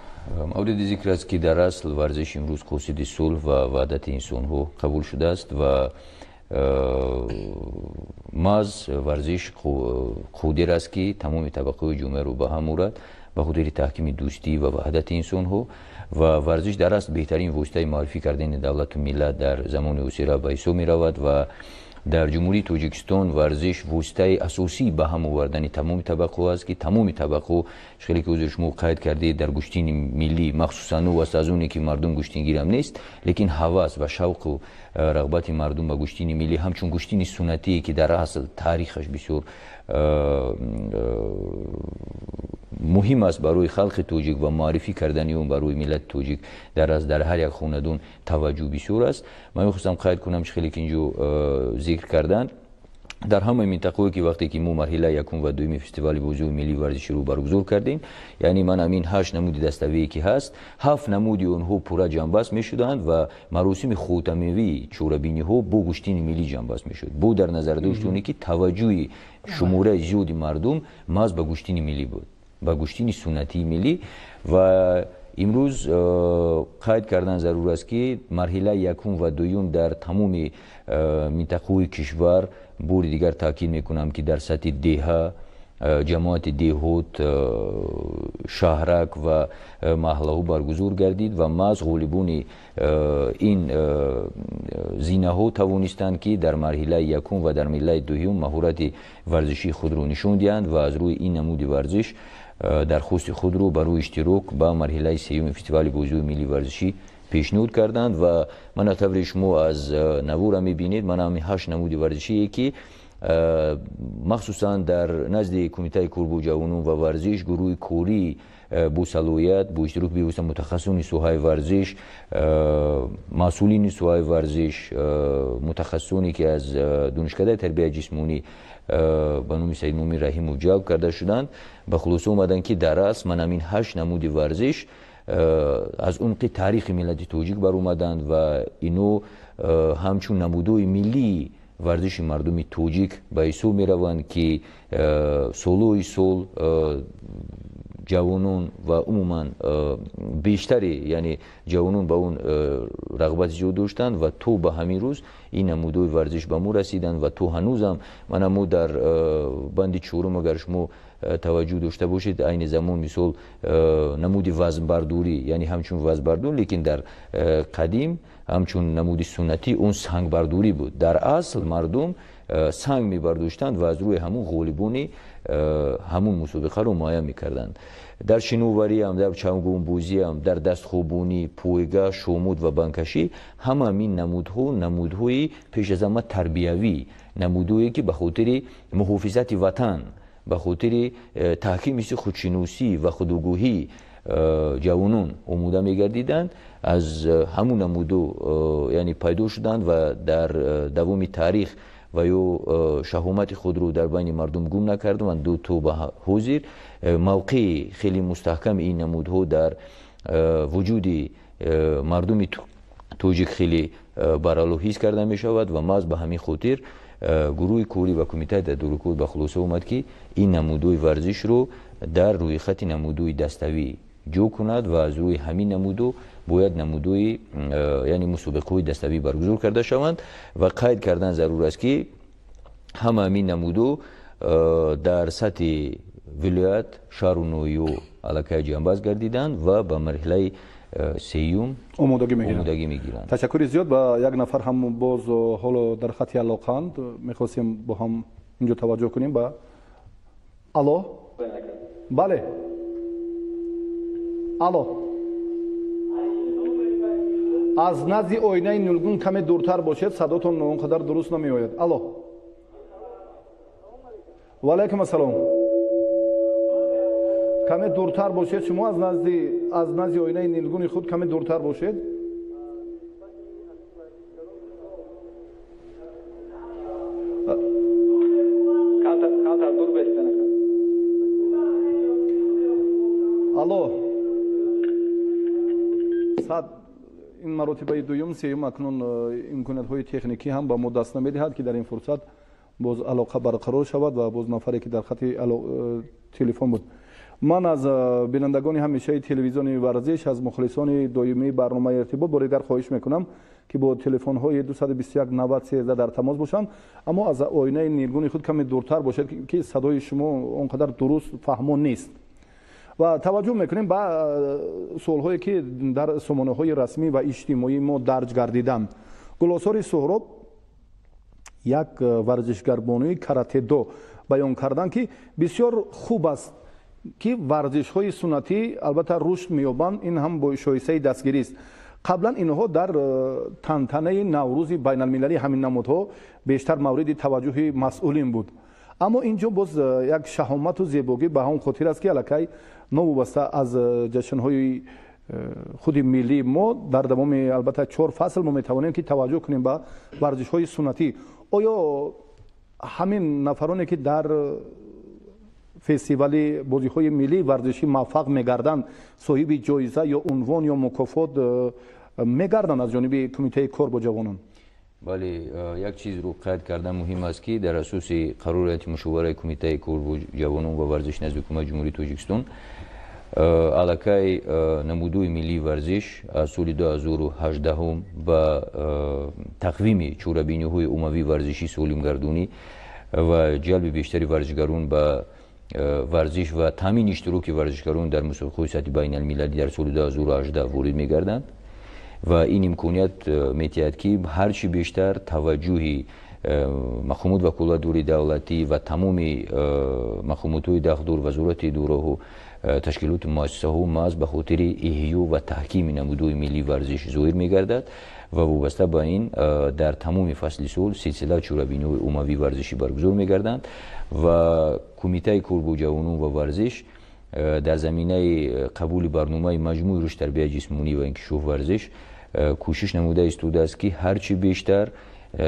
мавриди зикр аст ки дар асл варзиш имрӯз қосиди сулҳ ва ваҳдати инсонҳо қабул шудааст ва маъз варзиш қодир аст ки тамоми табақаҳои ҷомеаро ба ҳам орад ба хотири таҳкими дӯстӣ ва ваҳдати инсонҳо ва варзиш дар асл беҳтарин воситаи маърифӣ кардани давлату миллат дар замони осира ба ҳисоб меравад ва در جمهوری تاجیکستان ورزش واسطه اساسی به هم آوردن تمام طبقه است که تمام طبقه خیلی که حضور شما قید کردید در گشتین ملی مخصوصا واسه از اونی که مردم گشتین گیرم نیست، لیکن هوس و شوق و رغبت مردم به گشتین ملی همچون گشتین سنتی که در اصل تاریخش بسیار مهم است برای خلق تاجیک و معرفی کردن اون برای ملت تاجیک در هر یک خاندان توجه بسیار است. من می‌خواستم قید کنم خیلی که اینجا ذکر کردن در همه منطقه‌ای که وقتی که ما مرحله یکم و دوم فستیوال بازی ملی ورزشی رو برگزار کردیم، یعنی من همین 8 نمود دستاویزی که هست 7 نمود اونها پورا جنبست می‌شدند و مراسم خاتمیوی چوربینی‌ها با گشتین ملی جنبست می‌شد. با در نظر داشتونی که توجه شماره زیادی مردم ماز به گشتین ملی بود، به گشتین سنتی ملی. و امروز قید کردن ضرور است که مرحله یکم و دوم در تمام منطقه‌های کشور بار دیگر تاکید میکنم که در سطح دهه، جماعت دهات، شهرک و محله برگزار گردید و ماز غالبون این زینه ها توانستند که در مرحله یکم و در مرحله دوم مهارت ورزشی خود را نشان دهند و از روی این نمود ورزش درخواست خود رو برای اشتراک با مرحله سوم فستیوال بازی ملی ورزشی پیشنهاد کردند و من طبعا شما از نوور میبینید من همین 8 نمود ورزشی که مخصوصا در نزد کمیته کوربو جوانان و ورزش گروه کوری با صلاحیت با اشتراک بیوسته متخصصان سوهای ورزش، مسئولین سوهای ورزش، متخصصانی که از دانشکده تربیت جسمانی به نام سید مومن رحیم جلب کرده شدند به خلاصه اومدن که در اصل من همین 8 نمود ورزش از عمق تاریخ ملت تاجیک بر اومدند و اینو همچون نمودهای ملی ورزش مردم تاجیک به حساب می روند که سالوی سال جوانان و عموما بیشتری یعنی جوانان به اون رغبت زیاد داشتند و تو به همین روز این نمودهای ورزش به ما رسیدند و تو هنوزم من امو در بند چهارم اگر شما توجه داشته باشید این زمان مثال نمود وزن برداری یعنی همچون وزن برداری لیکن در قدیم همچون نمود سنتی اون سنگ برداری بود. در اصل مردم سنگ می برداشتند و از روی همون غالبونی همون مسابقه رو مایا میکردند. در شنووری هم، در چنگون بوزی هم، در دستخوابونی، پویگاه، شومود و بانکشی همه این نمودهای پیش از همه تربیوی، نمودهایی که به خاطر محافظت وطن، به خاطر تحکیم خودشناسی و خودآگاهی جوانان آموده میگردیدند از همون نمودو یعنی پیدا شدند و در دوام تاریخ و یا شهامت خود رو در بین مردم گم نکردند. دو تو به حاضر موقع خیلی مستحکم این نمودها در وجود مردم تاجیک خیلی برالا حس کرده می شود و ما به همین خاطر گروه کوری و کمیته تدارکات به خلاصه اومد که این نمودهای ورزش رو در روی خط نمودهای دستاویزی جو کند و از روی همین نمودو باید نمودهای یعنی مسابقه دستاویزی برگزار کرده شوند و قید کردن ضرور است که همین نمودو در سطح ولایت، شهر و نویو علاقه جنباز گردیدند و به مرحله سیوم آمادگی میگیرند. تشکر زیاد. با یک نفر هم باز حالا در خط علاقند میخواستیم با هم اینجا توجه کنیم. با الو بله الو از نزد آینه نیلگون کمی دورتر باشید صداتون اونقدر درست نمیآید. الو و علیکم السلام. کمی دورتر باشید شما از نزد آینه نیلگون خود کمی دورتر باشید. الو صد این مراتبه دوم سوم اکنون امکانات های تکنیکی هم با ما دست نمیدهد که در این فرصت باز علاقه برقرار شود و باز نفری که در خط تلفن بود. من از بینندگان همیشه تلویزیون ورزش از مخلصان دائمی برنامه ارتباط با دیگر خواهش میکنم که با تلفن های 221 90 13 در تماس باشند، اما از آینه نیلگون خود کمی دورتر باشد که صدای شما اونقدر درست فهمان نیست. و توجه میکنیم به سوالهایی که در سامانه های رسمی و اجتماعی ما درج گردیدم. گل آثار سهراب یک ورزشگربانوی карате دو بیان کردند که بسیار خوب است که ورزش های سنتی البته رشد می‌یابند. این هم با شایسته دستگیری است. قبلا اینها در تنتنه نوروز بین المللی همین نمودها بیشتر مورد توجه مسئولین بود، اما اینجا باز یک شهامت و زیبایی به همون خاطر است که الکی نوابسته از جشن‌های خود ملی ما در دوام البته 4 فصل ما میتوانیم که توجه کنیم به ورزش‌های سنتی. آیا همین نفرانی که در فستیوال بازی‌های ملی ورزشی موفق می‌گردند صاحب جایزه یا عنوان یا مکافات می‌گردند از جانب کمیته کار با جوانان؟ بله، یک چیز رو قید کردن مهم است که در اساس قرارات مشاوره کمیته کار با جوانان و ورزش نزد حکومت جمهوری تاجیکستان الکی نمودوی ملی ورزش از سال 2018 به تقویم چوربینی‌های عمومی ورزشی سالمگردانی و جلب بیشتری ورزشگران به ورزش و تامین اشتراک ورزشگران در مسابقات سطحی بین المللی در سال 2018 وارد می‌گردند و این امکانیت می‌دهد که هرچی بیشتر توجه مخامات وکالت‌داری دولتی و تمام مخامات‌های داخل وزارت اداره و تشکیلات مؤسسه‌ها محض به خاطر احیا و تحکیم نمودهای ملی ورزش ظاهر می‌گردد و وابسته به این در تمام فصل سال سلسله چوربینی‌های عمومی ورزشی برگزار می‌گردند و کمیته کار با جوانان و ورزش در زمینه قبول برنامه مجموع رشد تربیت جسمانی و انکشاف ورزش کوشش نموده است که هرچی بیشتر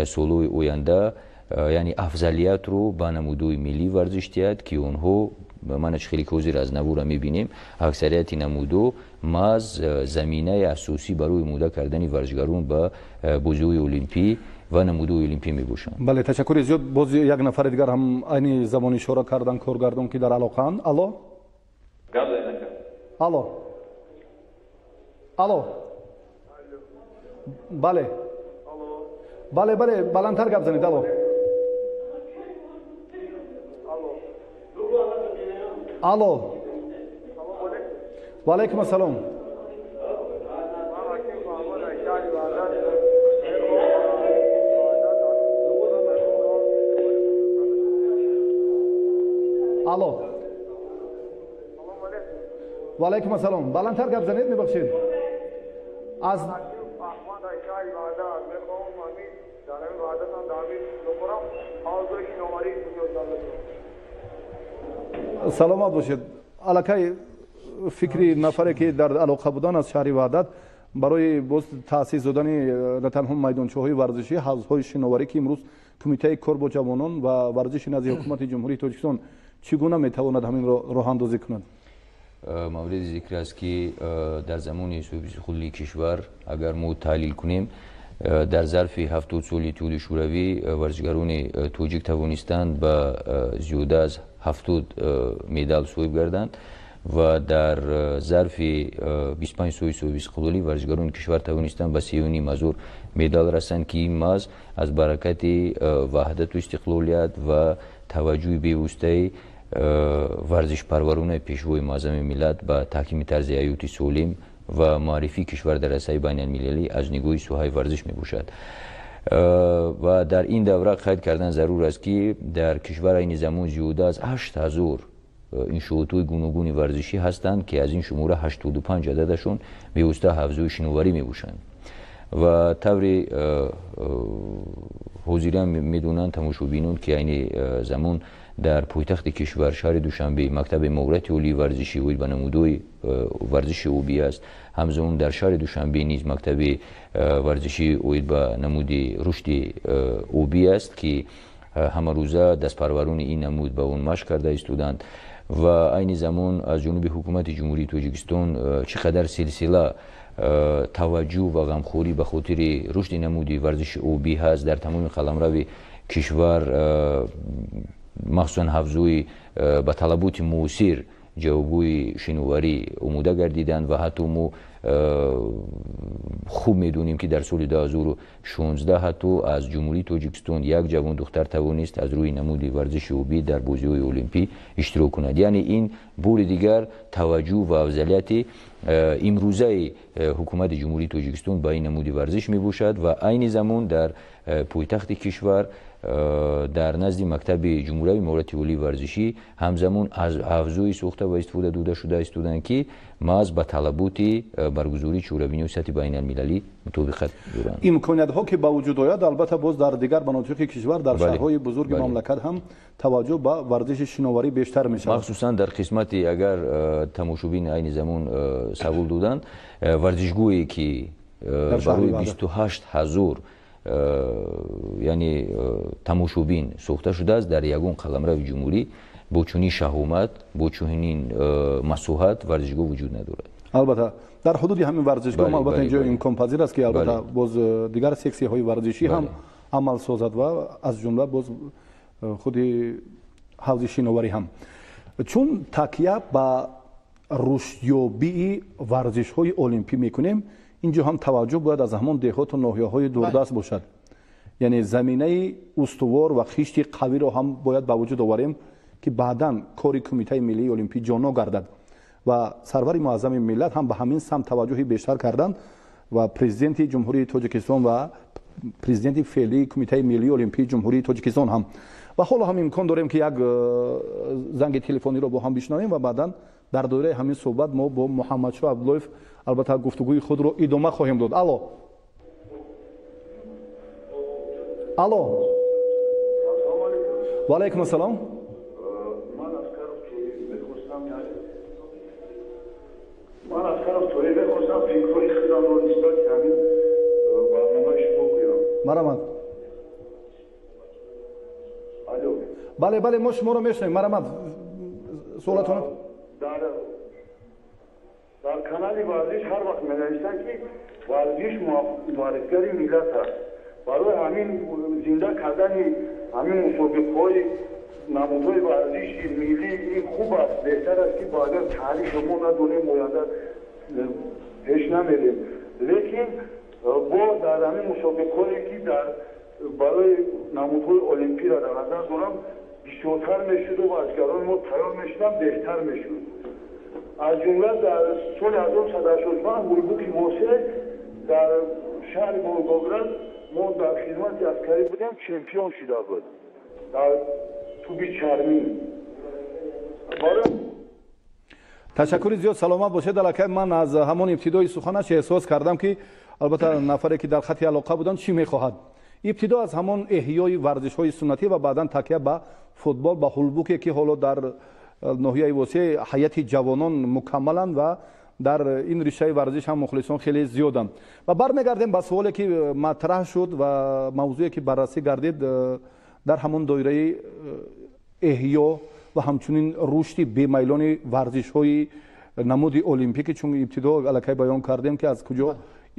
سال‌های آینده یعنی افضلیت رو به نمودهای ملی ورزش دهد که آنها منش خیلی کوزیر از نبو را می‌بینیم اکثریت نمودو ماز زمینه اساسی برای مودة کردن ورزشگران به بازی‌های المپی و نمودهای المپی می‌باشند. بله، تشکر زیاد. باز یک نفر دیگر هم عین زمان اشاره کردن کارگردان که در علاقه‌اند. الو الو الو بله بله بله بلندتر گپ زنید. الو الو و علیکم السلام. الو و علیکم السلام. بلندتر گپ زنید. میبخشید از سلامت باشید. الکی فکری نفری که در علاقه بودن از شهر وحدت برای باز تأسیس دادن نه تنها میدانچه‌های ورزشی، حوض‌های شناوری که امروز کمیته کار با جوانان و ورزش نزد حکومت جمهوری تاجیکستان چگونه میتواند همین را راه اندازی کند؟ مورد ذکر است که در زمان سوسیالیسم کلی کشور اگر ما تحلیل کنیم در ظرف 70 سال اتحاد شوروی ورزشگران تاجیک توانستند به زیاده از 70 مدال صاحب گردند و در ظرف 25 سال سوسیالیسم کلی ورزشگران کشور توانستند به 3.5 مدال رسند که این محض از برکت وحدت و استقلالیت و توجه پیوسته ورزش پروران پیشوای معظم ملت به تحکیم طرز حیاتی سالم و معرفی کشور در عرصه بین المللی از نگاه سوهای ورزش می باشد و در این دوره قید کردن ضرور است که در کشور این زمان زیاده از 8000 انشاءات‌های گوناگون ورزشی هستند که از این شماره 85 عددشون پیوسته حوزه شناوری می باشند و طوری حاضرین میدونن تماشابینان که این زمان در پایتخت کشور شهر دوشنبه مکتب مهارت عالی ورزشی و به نمودهای ورزش اوبی است. همزمان در شهر دوشنبه نیز مکتب ورزشی اوید به نمود رشد اوبی است که همه روزه دست پروران این نمود به اون مشق کرده ایستادند و این زمان از جانب حکومت جمهوری تاجیکستان چقدر سلسله توجه و غمخوری به خاطر رشد نمودی ورزش اوبی هست در تمام قلمرو کشور، مخصوصا حوزه‌های به طلبات موثر جوابوی شناوری آماده گردیدند و حتی ما خوب میدونیم که در سال 2016 حتی از جمهوری تاجیکستان یک جوان دختر توانست از روی نمود ورزش اوبی در بازی‌های المپی اشتراک کند. یعنی این بار دیگر توجه و افضلیت امروزه حکومت جمهوری تاجیکستان به این نمود ورزش می باشد و عین زمان در پایتخت کشور در نزد مکتب جمهوری مهارت عالی ورزشی همزمان از افزوی سوخته و استفاده دوده شده استودن که ماز با طلبات برگزاری شورابینی و سطح بین المللی مطابقت دارند. امکانات ها که با وجود آید البته باز در دیگر مناطق کشور در شهرهای بزرگ مملکت هم توجه به ورزش شناوری بیشتر می شود. مخصوصا در قسمت اگر تماشابین این زمان سوال دادند ورزشگویی که برای 28000 یعنی تماشابین ساخته شده است در یگان قلمرو جمهوری با چنین شهامت با چنین مساحت ورزشگاه وجود ندارد. البته در حدود همین ورزشگاه هم البته اینجا امکان پذیر است که البته باز دیگر سکسی های ورزشی هم عمل سازد و از جمله باز خود حوزه شناوری هم چون تکیه با رشدیابی ورزش های المپی میکنیم اینجا هم توجه باید از همان دهات و ناحیه های دوردست باشد. یعنی زمینه استوار و خشت قوی را هم باید با وجود آوریم که بعداً کار کمیته ملی المپی جانا گردد و سرور معظم ملت هم به همین سمت توجهی بیشتر کردند و پرزیدنت جمهوری تاجیکستان و پرزیدنت فعلی کمیته ملی المپی جمهوری تاجیکستان هم و حالا هم امکان داریم که یک زنگ تلفنی را با هم بشنویم و بعداً در دوره همین صحبت ما با محمد شاه عبداللهیف البته گفتگوی خود رو ادامه خواهیم داد. الو و علیکم السلام. من از طرف توی بخواستم فکرهای خودم رو نسبت همین برنامه شما بگویم. مرحبا. الو. بله ما شما رو میشنویم. مرحبا. سوالتون در کانال ورزش هر وقت می‌نویسن که ورزش معرفی‌گری ملت است. برای همین زنده کردن همین مسابقه‌های نمودهای ورزش ملی این خوب است. بهتر است که بعدا تاریخ ما ندونیم آینده پیش نمیریم. لیکن با در همین مسابقه‌هایی که در برای نمودهای المپی را در نظر دارم بیشتر میشد و بازیگران ما تیار میشدن بهتر میشد. از جمله در سال 1985 هولبوک موسه در شهر بولگوگراد ما در خدمت عسکری بودیم چمپیون شده بود در توبی چرمی. تشکر زیاد سلامت باشید. علاقه من از همان ابتدای سخنش احساس کردم که البته نفری که در خط علاقه بودن چی میخواهد. ابتدا از همان احیای ورزش های سنتی و بعدا تکیه به فوتبال با هولبوکی که حالا در ناحیه واسه حیات جوانان مکملن و در این رشته ورزش هم مخلصان خیلی زیادن. و برمیگردیم به سوالی که مطرح شد و موضوعی که بررسی گردید در همون دایره احیا و همچنین رشد بیمیلان ورزش های نمود المپیک چون ابتدا علاقه بیان کردیم که از کجا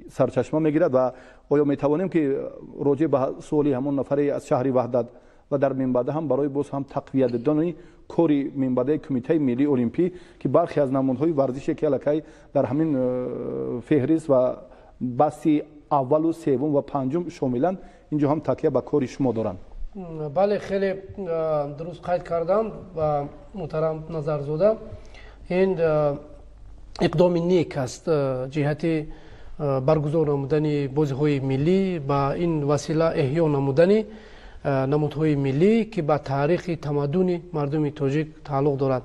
سرچشمه میگیرد و آیا میتوانیم که راجع به سوالی همون نفری از شهر وحدت و در منبعد هم برای باز هم تقویت دادن کاری منبعد کمیته ملی المپی که برخی از نمودهای ورزشی که علاقه در همین فهرست و بستی اول و سوم و پنجم شاملن اینجا هم تکیه به کار شما دارند. بله خیلی درست قید کردم و محترم نظرزاده این اقدام نیک است جهت برگزار نمودن بازی‌های ملی با این وسیله احیا نمودن نمودهای ملی که به تاریخ تمدن مردم تاجیک تعلق دارد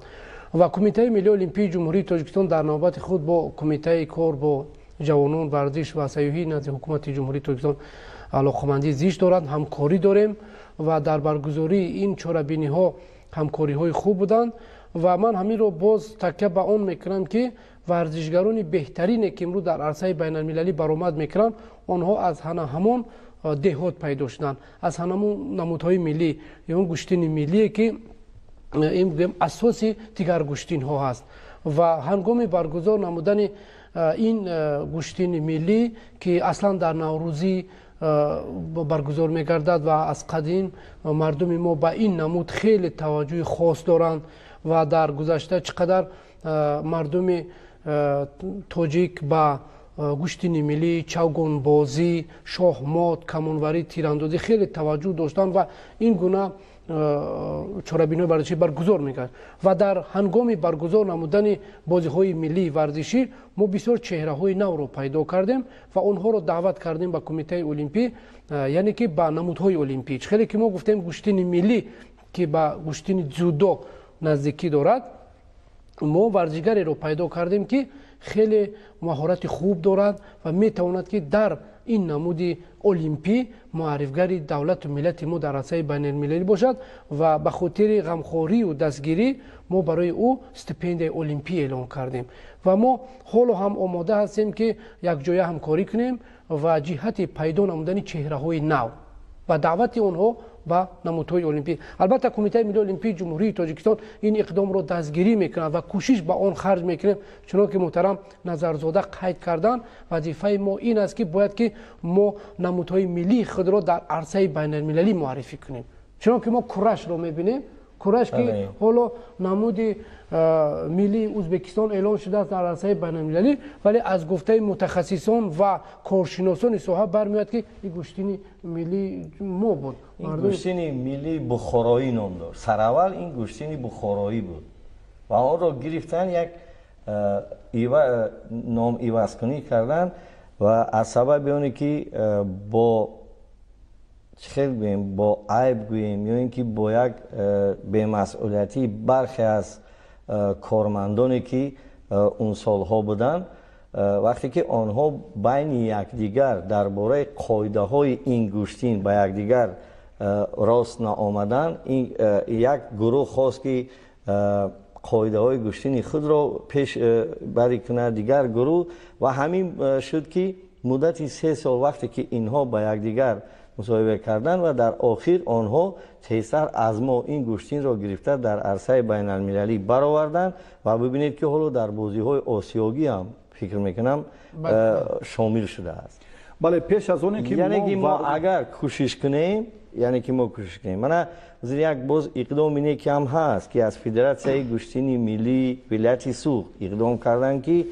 و کمیته ملی المپی جمهوری تاجیکستان در نوبت خود با کمیته کار با جوانان ورزش و سیاحی نزد حکومت جمهوری تاجیکستان علاقمندی زیست دارند. همکاری داریم و در برگزاری این چهاربینی ها همکاری های خوب بودند و من همین رو باز تکیه به آن میکنم که ورزشگران بهترین که امروز در عرصه بین المللی برآمد میکنند آنها از همون دهات پیدا شدن، از همون نمودهای ملی یا گوشتین ملی که این اساس دیگر گوشتین ها هست و هنگام برگزار نمودن این گوشتین ملی که اصلا در نوروزی برگزار میگردد و از قدیم مردم ما به این نمود خیلی توجه خاص دارند و در گذشته چقدر مردم تاجیک با گوشتین ملی، چوگان بازی، شاهمات، کمانوری، تیراندازی خیلی توجه داشتند و این گونه чорабинои варзишӣ баргузор мекард ва дар ҳангоми баргузор намудани бозиҳои миллии варзишӣ мо бисёр чеҳраҳои навро пайдо кардем ва онҳоро даъват кардем ба кумитаи олимпӣ, яъне ки ба намудҳои олимпӣ. хеле ки мо гуфтем гӯштини миллӣ ки ба гӯштини дзюдо наздикӣ дорад, мо варзишгареро пайдо кардем ки хеле маҳорати хуб дорад ва метавонад ки дар ин намуди олимпӣ муаррифгари давлату миллати мо дар асаи байналмилалӣ бошад ва ба хотири ғамхорию дастгирӣ мо барои ӯ стипендияи олимпӣ эълон кардем ва мо ҳоло ҳам омода ҳастем ки якҷоя ҳамкорӣ кунем ва ҷиҳати пайдо намудани чеҳраҳои нав ва даъвати онҳо ба намудҳои олимпӣ. албатта кумитаи миллии олимпии ҷумҳурии тоҷикистон ин иқдомро дастгирӣ мекунад ва кӯшиш ба он харҷ мекунем. чунон ки муҳтарам Назарзода қайд карданд, вазифаи мо ин аст ки бояд ки мо намудҳои миллии худро дар арсаи байналмилалӣ муаррифӣ кунем. чунон ки мо курашро мебинем, кураш ки ҳоло намуди миллии Ӯзбекистон эълон шудааст дар арсаи байналмилалӣ, вале аз гуфтаи мутахассисон ва коршиносони соҳа бармеояд ки ин гӯштини миллии мо буд. ин гӯштини миллии бухороӣ ном дошт. сараввал ин гӯштини бухороӣ буд ва онро гирифтан як номивазкунӣ кардан ва аз сабаби оне ки бо хел гӯем бо айб гӯем ё ин ки бо як бемасъулиятии бархе аз кормандоне ки он солҳо буданд, вақте ки онҳо байни якдигар дар бораи қоидаҳои ин гӯштин ба якдигар рост наомаданд, як гурӯҳ хост ки қоидаҳои гӯштини худро пешбарӣ кунад, дигар гурӯҳ ва ҳамин шуд ки муддати 3 сол вақте ки инҳо ба якдигар мусоҳиба карданд ва дар охир онҳо тезтар аз мо ин гӯштинро гирифта дар арсаи байналмилалӣ бароварданд ва бибинед ки ҳоло дар бозиҳои осиёгӣ ҳам фикр мекунам шомил шудааст. бале пеш аз оне ки яъне ки мо агар кӯшиш кунем, яъне ки мо кӯшиш кунем, мана як боз иқдом ине ки ҳам ҳаст ки аз федератсияи гӯштини миллии вилояти Суғд иқдом карданд ки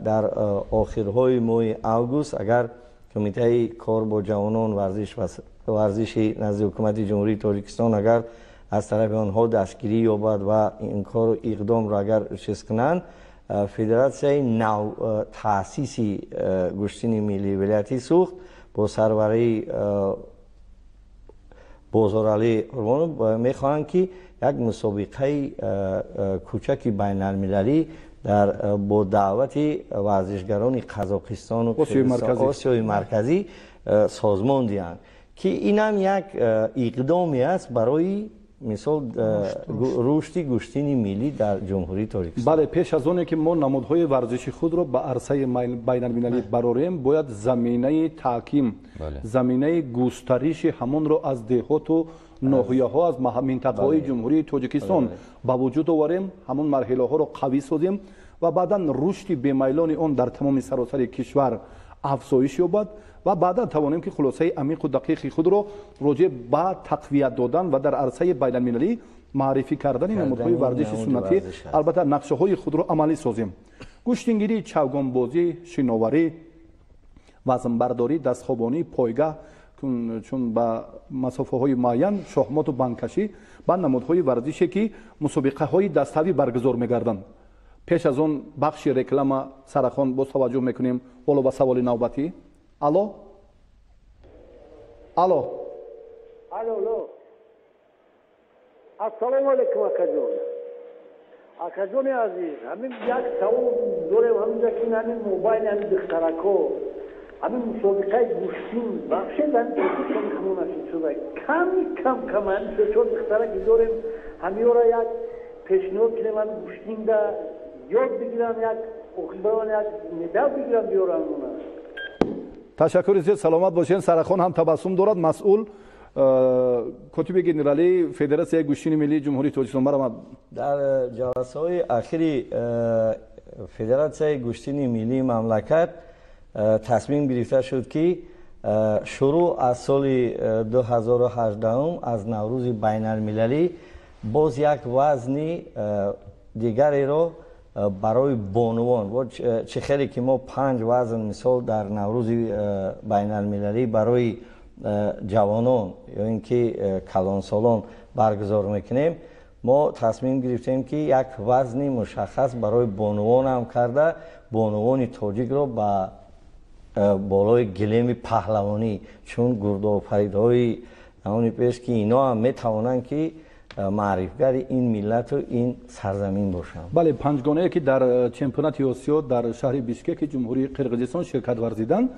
дар охирҳои моҳи август агар кумитаи кор бо ҷавонон варзиши назди ҳукумати ҷумҳурии Тоҷикистон агар аз тарафи онҳо дастгирӣ ёбад ва ин кору иқдомро агар чиз кунанд, федератсияи нав таъсиси гӯштини миллии вилояти Суғд бо сарварии Бозоралӣ Қурбонов мехоҳанд ки як мусобиқаи кӯчаки байналмилалӣ бо даъвати варзишгарони Қазоқистону Осиёи марказӣ созмон диҳанд ки инам як иқдоме аст барои мисол рушди гӯштини миллӣ дар ҷумҳурии Тоҷикистон. бале пеш аз оне ки мо намудҳои варзиши худро ба арсаи байналмилалӣ барорем, бояд заминаи таҳким, заминаи густариши ҳамонро аз деҳоту ноҳияҳо аз минтақаҳои ҷумҳурии Тоҷикистон ба вуҷуд оварем, ҳамон марҳилаҳоро қавӣ созем ва баъдан рушди бемайлони он дар тамоми саросари кишвар афзоиш ёбад ва баъдан тавонем ки хулосаи амиқу дақиқи худро роҷеъ ба тақвият додан ва дар арсаи байналмилалӣ маърифӣ кардани намудҳои варзиши суннатӣ, албатта нақшаҳои худро амалӣ созем. гӯштингирӣ, чавгонбозӣ, шиноварӣ, вазнбардорӣ, дастхобонӣ, пойгаҳ чун ба масофаҳои муайян, шоҳмоту банкашӣ ба намудҳои варзише ки мусобиқаҳои даставӣ баргузор мегарданд. пеш аз он бахши реклама сарахон боз таваҷҷӯҳ мекунем ҳоло ба саволи навбатӣ. алло алло алло ассалому алайкум акаҷон. акаҷони азиз, ҳамин як савол дорем ҳаминҷа ки ҳамин мобайни ҳамин духтарако ҳамин мусобиқаи гӯштин бахшед ҳамин Тоҷикистони ҳамонашид шуда ками кам ҳамин чор духтараки дорем ҳамиёра як пешниҳод кунем ҳамин гӯштинда ёд бигирам, як охирбаён як медал бигирам биёрам. ташаккури зиёд, саломат бошед. сарахон ҳам табассум дорад. масъул котиби генералии федератсияи гӯштини миллии ҷумҳурии Тоҷикистон марамад. дар ҷаласаҳои ахири федератсияи гӯштини миллии мамлакат тасмим гирифта шуд ки шуруъ аз соли 2018 аз наврӯзи байналмилалӣ боз як вазни дигареро барои бонувон, чӣ хеле ки мо 5 вазн мисол дар наврӯзи байналмилалӣ барои ҷавонон ё ин ки калонсолон баргузор мекунем мо тасмим гирифтем ки як вазни мушаххас барои бонувон ҳам карда бонувони тоҷикро ба болои гилеми паҳлавонӣ чун гурдофаридҳои намуни пеш ки ино ҳам метавонанд ки маърифгари ин миллату ин сарзамин бошанд. бале панҷгонае ки дар чемпионати осиё дар шаҳри бишкеки ҷумҳурии қирғизистон ширкат варзиданд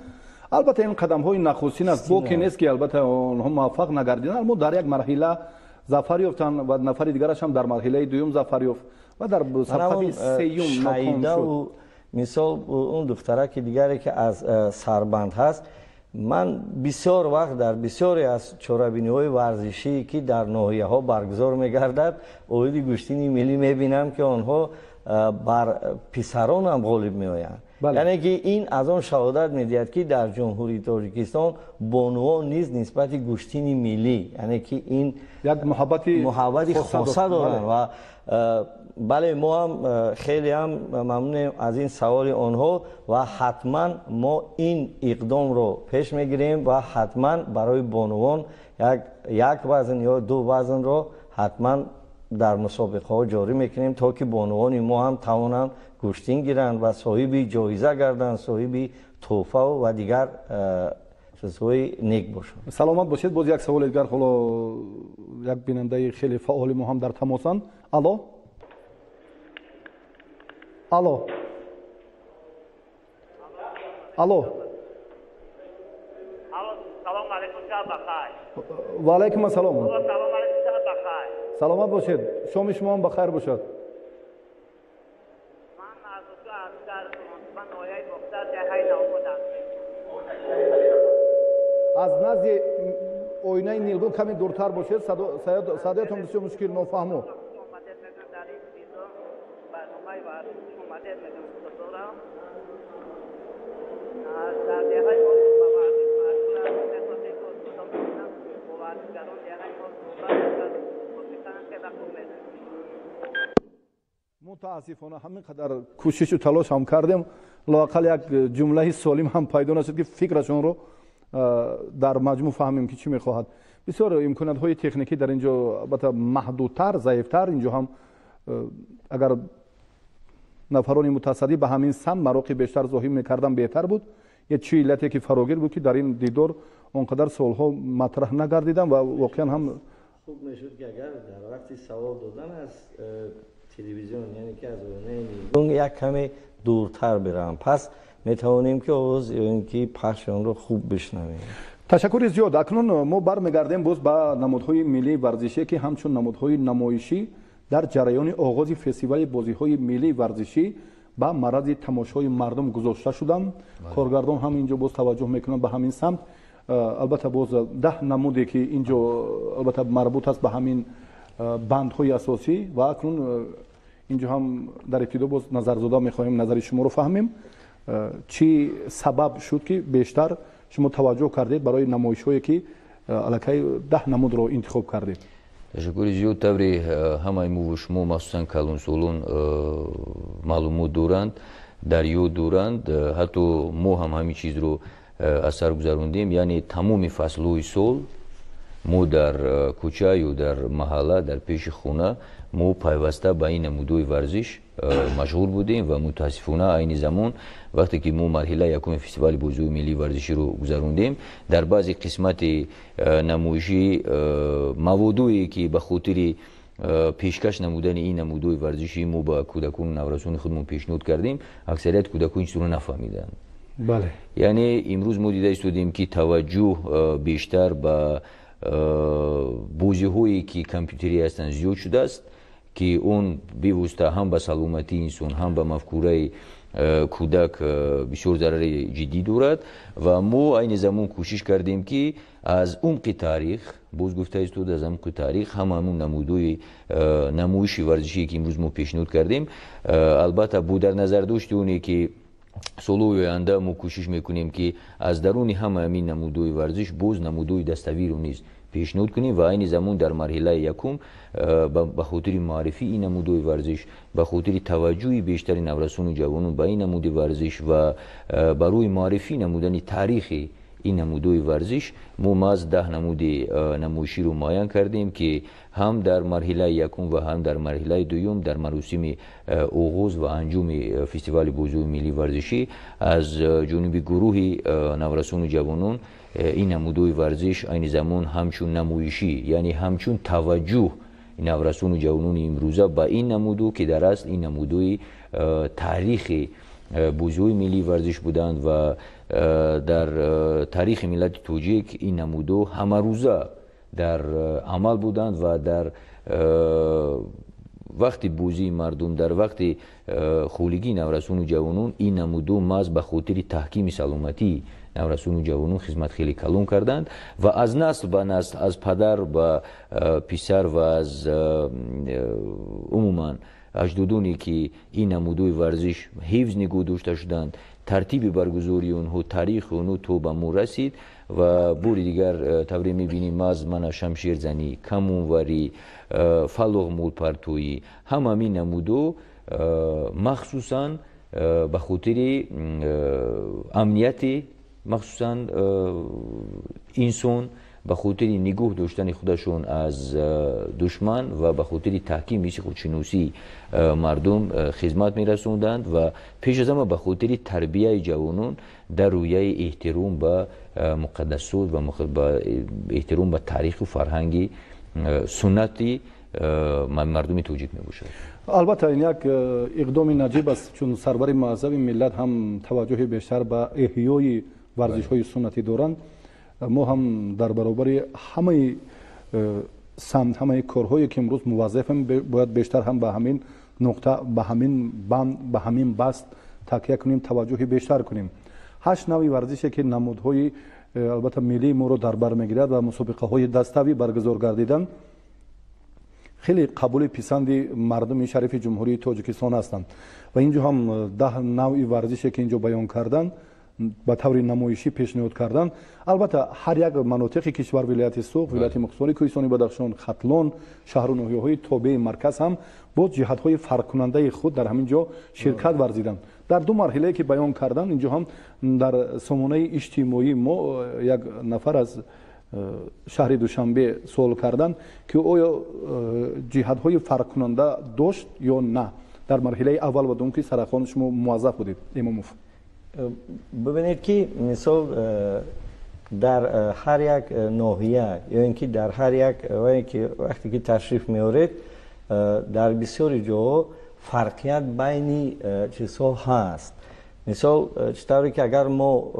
албатта ин қадамҳои нахустин аст бо ки нест ки албатта онҳо муваффақ нагардиданд аммо дар як марҳила зафар ёфтанд ва нафари дигараш ҳам дар марҳилаи дуюм зафар ёфт ва дар сафҳаи сеюм ноком шуд. мисол он духтараки дигаре ки аз сарбанд ҳаст ман бисёр вақт дар бисёре аз чорабиниҳои варзишӣ ки дар ноҳияҳо баргузор мегардад оиди гӯштини миллӣ мебинам ки онҳо бар писарон ҳам ғолиб меоянд. яъне ки ин аз он шаҳодат медиҳад ки дар ҷумҳурии тоҷикистон бонувон низ нисбати гӯштини миллӣ яъне ки ин як муҳаббати хоса доранд ва бале мо ҳам хеле ҳам мамнунем аз ин саволи онҳо ва ҳатман мо ин иқдомро пеш мегирем ва ҳатман барои бонувон як вазн ё ду вазнро ҳатман дар мусобиқаҳо ҷорӣ мекунем то ки бонувони мо ҳам тавонанд гӯштин гиранд ва соҳиби ҷоиза гарданд соҳиби тӯҳфаву ва дигар чизҳои нек бошанд. саломат бошед. боз як саволи дигар ҳоло як бинандаи хеле фаъоли мо ҳам дар тамосанд. алло алло алло салому алайкум шаб бахайр. ва алайкум ассалом. салому алайкум шаб бахайр. саломат бошед. шоми шумо ҳам бахайр бошад. ман аз ӯ аскар ман ноҳияи мухтар ҷаҳаи навбудам. аз назди оинаи нилгун каме дуртар бошед. садоятон бисёр мушкил нофаҳмо. мутаассифона ҳамин қадар кӯшишу талош ҳам кардем лоақал як ҷумлаи солим ҳам пайдо нашуд ки фикрашонро дар маҷмӯъ фаҳмем ки чӣ мехоҳад. бисёр имкониятҳои техникӣ дар ин ҷо албатта маҳдудтар заифтар ин ҷо ҳам агар нафарони мутасадди ба ҳамин самт мароқи бештар зоҳир мекардам беҳтар буд. як чӣ иллате ки фарогир буд ки дар ин дидор он қадар солҳо матраҳ нагардидам ва воқеан ҳам хуб мешуд ки агар дар вақти савол додан аз телевизион яъне ки аз оинаи як каме дуртар биравам пас метавонем ки овоз ё ин ки пахши онро хуб бишнавем. ташаккури зиёд. акнун мо бармегардем боз ба намудҳои миллии варзишӣ ки ҳамчун намудҳои намоишӣ дар ҷараёни оғози фестивали бозиҳои миллии варзишӣ ба марази тамошои мардум гузошта шуданд. коргардон ҳам ин ҷо боз таваҷҷӯҳ мекунанд ба ҳамин самт. албатта боз 10 намуде ки ин ҷо албатта марбут аст ба ҳамин бандҳои асосӣ ва акнун ин ҷо ҳам дар ибтидо боз назарзода мехоҳем назари шуморо фаҳмем. чӣ сабаб шуд ки бештар шумо таваҷҷӯҳ кардед барои намоишҳое ки аллакай 10 намудро интихоб кардед? ташаккури зиёд таври ҳамаи муву шумо махсусан калонсолон маълумот доранд дар ёд доранд. ҳатто мо ҳам ҳамин чизро аз сар гузарондем яъне тамоми фаслҳои сол мо дар кӯча ё дар маҳалла дар пеши хона мо пайваста ба ин намудҳои варзиш машғул будем ва мутаассифона айни замон вақте ки мо марҳилаи якуми фестивали бозиҳои миллии варзиширо гузарондем дар баъзе қисмати намоишӣ маводое ки ба хотири пешкаш намудани ин намудҳои варзишӣ мо ба кӯдакону наврасони худмон пешниҳод кардем аксарият кӯдакон чизро нафаҳмиданд. бале яъне имрӯз мо дида истодем ки таваҷҷӯҳ бештар ба бозиҳое ки компютерӣ ҳастанд зиёд шудааст ки он бевосита ҳам ба саломатии инсон ҳам ба мафкураи кӯдак бисёр зарари ҷиддӣ дорад ва мо айни замон кӯшиш кардем ки аз умқи таърих боз гуфта истода аз умқи таърих ҳамаамун намудҳои намоиши варзишие ки имрӯз мо пешниҳод кардем албатта бо дар назардошти оне ки солҳои оянда мо кӯшиш мекунем ки аз даруни ҳама ҳамин намудҳои варзиш боз намудҳои даставиро низ пешниҳод кунем ва айни замон дар марҳилаи якум ба хотири маърифии ин намудҳои варзиш ба хотири таваҷҷӯҳи бештари наврасону ҷавонон ба ин намуди варзиш ва барои маърифӣ намудани таърихи این نمودهای ورزش ما از 10 نمود نمایشی رو معین کردیم که هم در مرحله یکم و هم در مرحله دوم در مراسم آغاز و انجام فستیوال بازی ملی ورزشی از جانب گروه نورسان و جوانان این نمودهای ورزش این زمان همچون نمایشی یعنی همچون توجه نورسان و جوانان امروزه با این نمودو که در اصل این نمودهای تاریخ بازی ملی ورزش بودند و در تاریخ ملت توجیک این نمودو همه روزه در عمل بودند و در وقت بازی مردم در وقت خولگی نورسان و جوانان این نمودو ماز به خاطر تحکیم سلامتی نورسان و جوانان خدمت خیلی کلان کردند و از نسل به نسل از پدر به پسر و از عموما اجدادانی که این نمودهای ورزش حفظ نگاه داشته شدند ترتیب برگزاری اونها تاریخ اونها تو به ما رسید و بوری دیگر طوری میبینیم از من شمشیر زنی کمونوری فلوغ مول پرتویی همین نمودو مخصوصا به خاطر امنیت مخصوصا انسان به خاطر نگاه داشتن خودشون از دشمن و به خاطر تحکیم میشه خودشناسی مردم خدمت میرسوندند و پیش از همه به خاطر تربیه جوانان در رویه احترام به مقدسات و احترام به تاریخ و فرهنگ سنتی مردمی توجیه میباشد. البته این یک اقدام نجیب است چون سرور معظم ملت هم توجه بیشتر به احیای ورزش های سنتی دارند. ما هم در برابر همه سمت همه کارهایی که امروز موظفیم باید بیشتر هم به همین نقطه به همین بند به همین بست تکیه کنیم توجه بیشتر کنیم. 8 نوع ورزشی که نمودهای البته ملی ما رو در بر میگیرد و مسابقه های دستوی برگزار گردیدن خیلی قبول پسند مردم شریف جمهوری تاجیکستان هستند و اینجا هم 10 نوع ورزشی که اینجا بیان کردن به طور نمایشی پیشنهاد کردن. البته هر یک مناطق کشور ولایت سوق، ولایت مختصری کوهستانی بدخشان، ختلان، شهر و ناحیه‌های تابع مرکز هم با جهت‌های فرق کننده خود در همین جا شرکت ورزیدند. در 2 مرحله که بیان کردن اینجا هم در سامانه اجتماعی ما یک نفر از شهر دوشنبه سوال کردن که آیا جهت‌های فرق کننده داشت یا نه در مرحله اول و دوم که سرخوان شما موظف بودید امام مفتی؟ ببینید که مثال در هر یک ناحیه یا اینکه در هر یک وقتی که تشریف میارید در بسیاری جاها فرقیت بین چیزها هست. مثال چطوری که اگر ما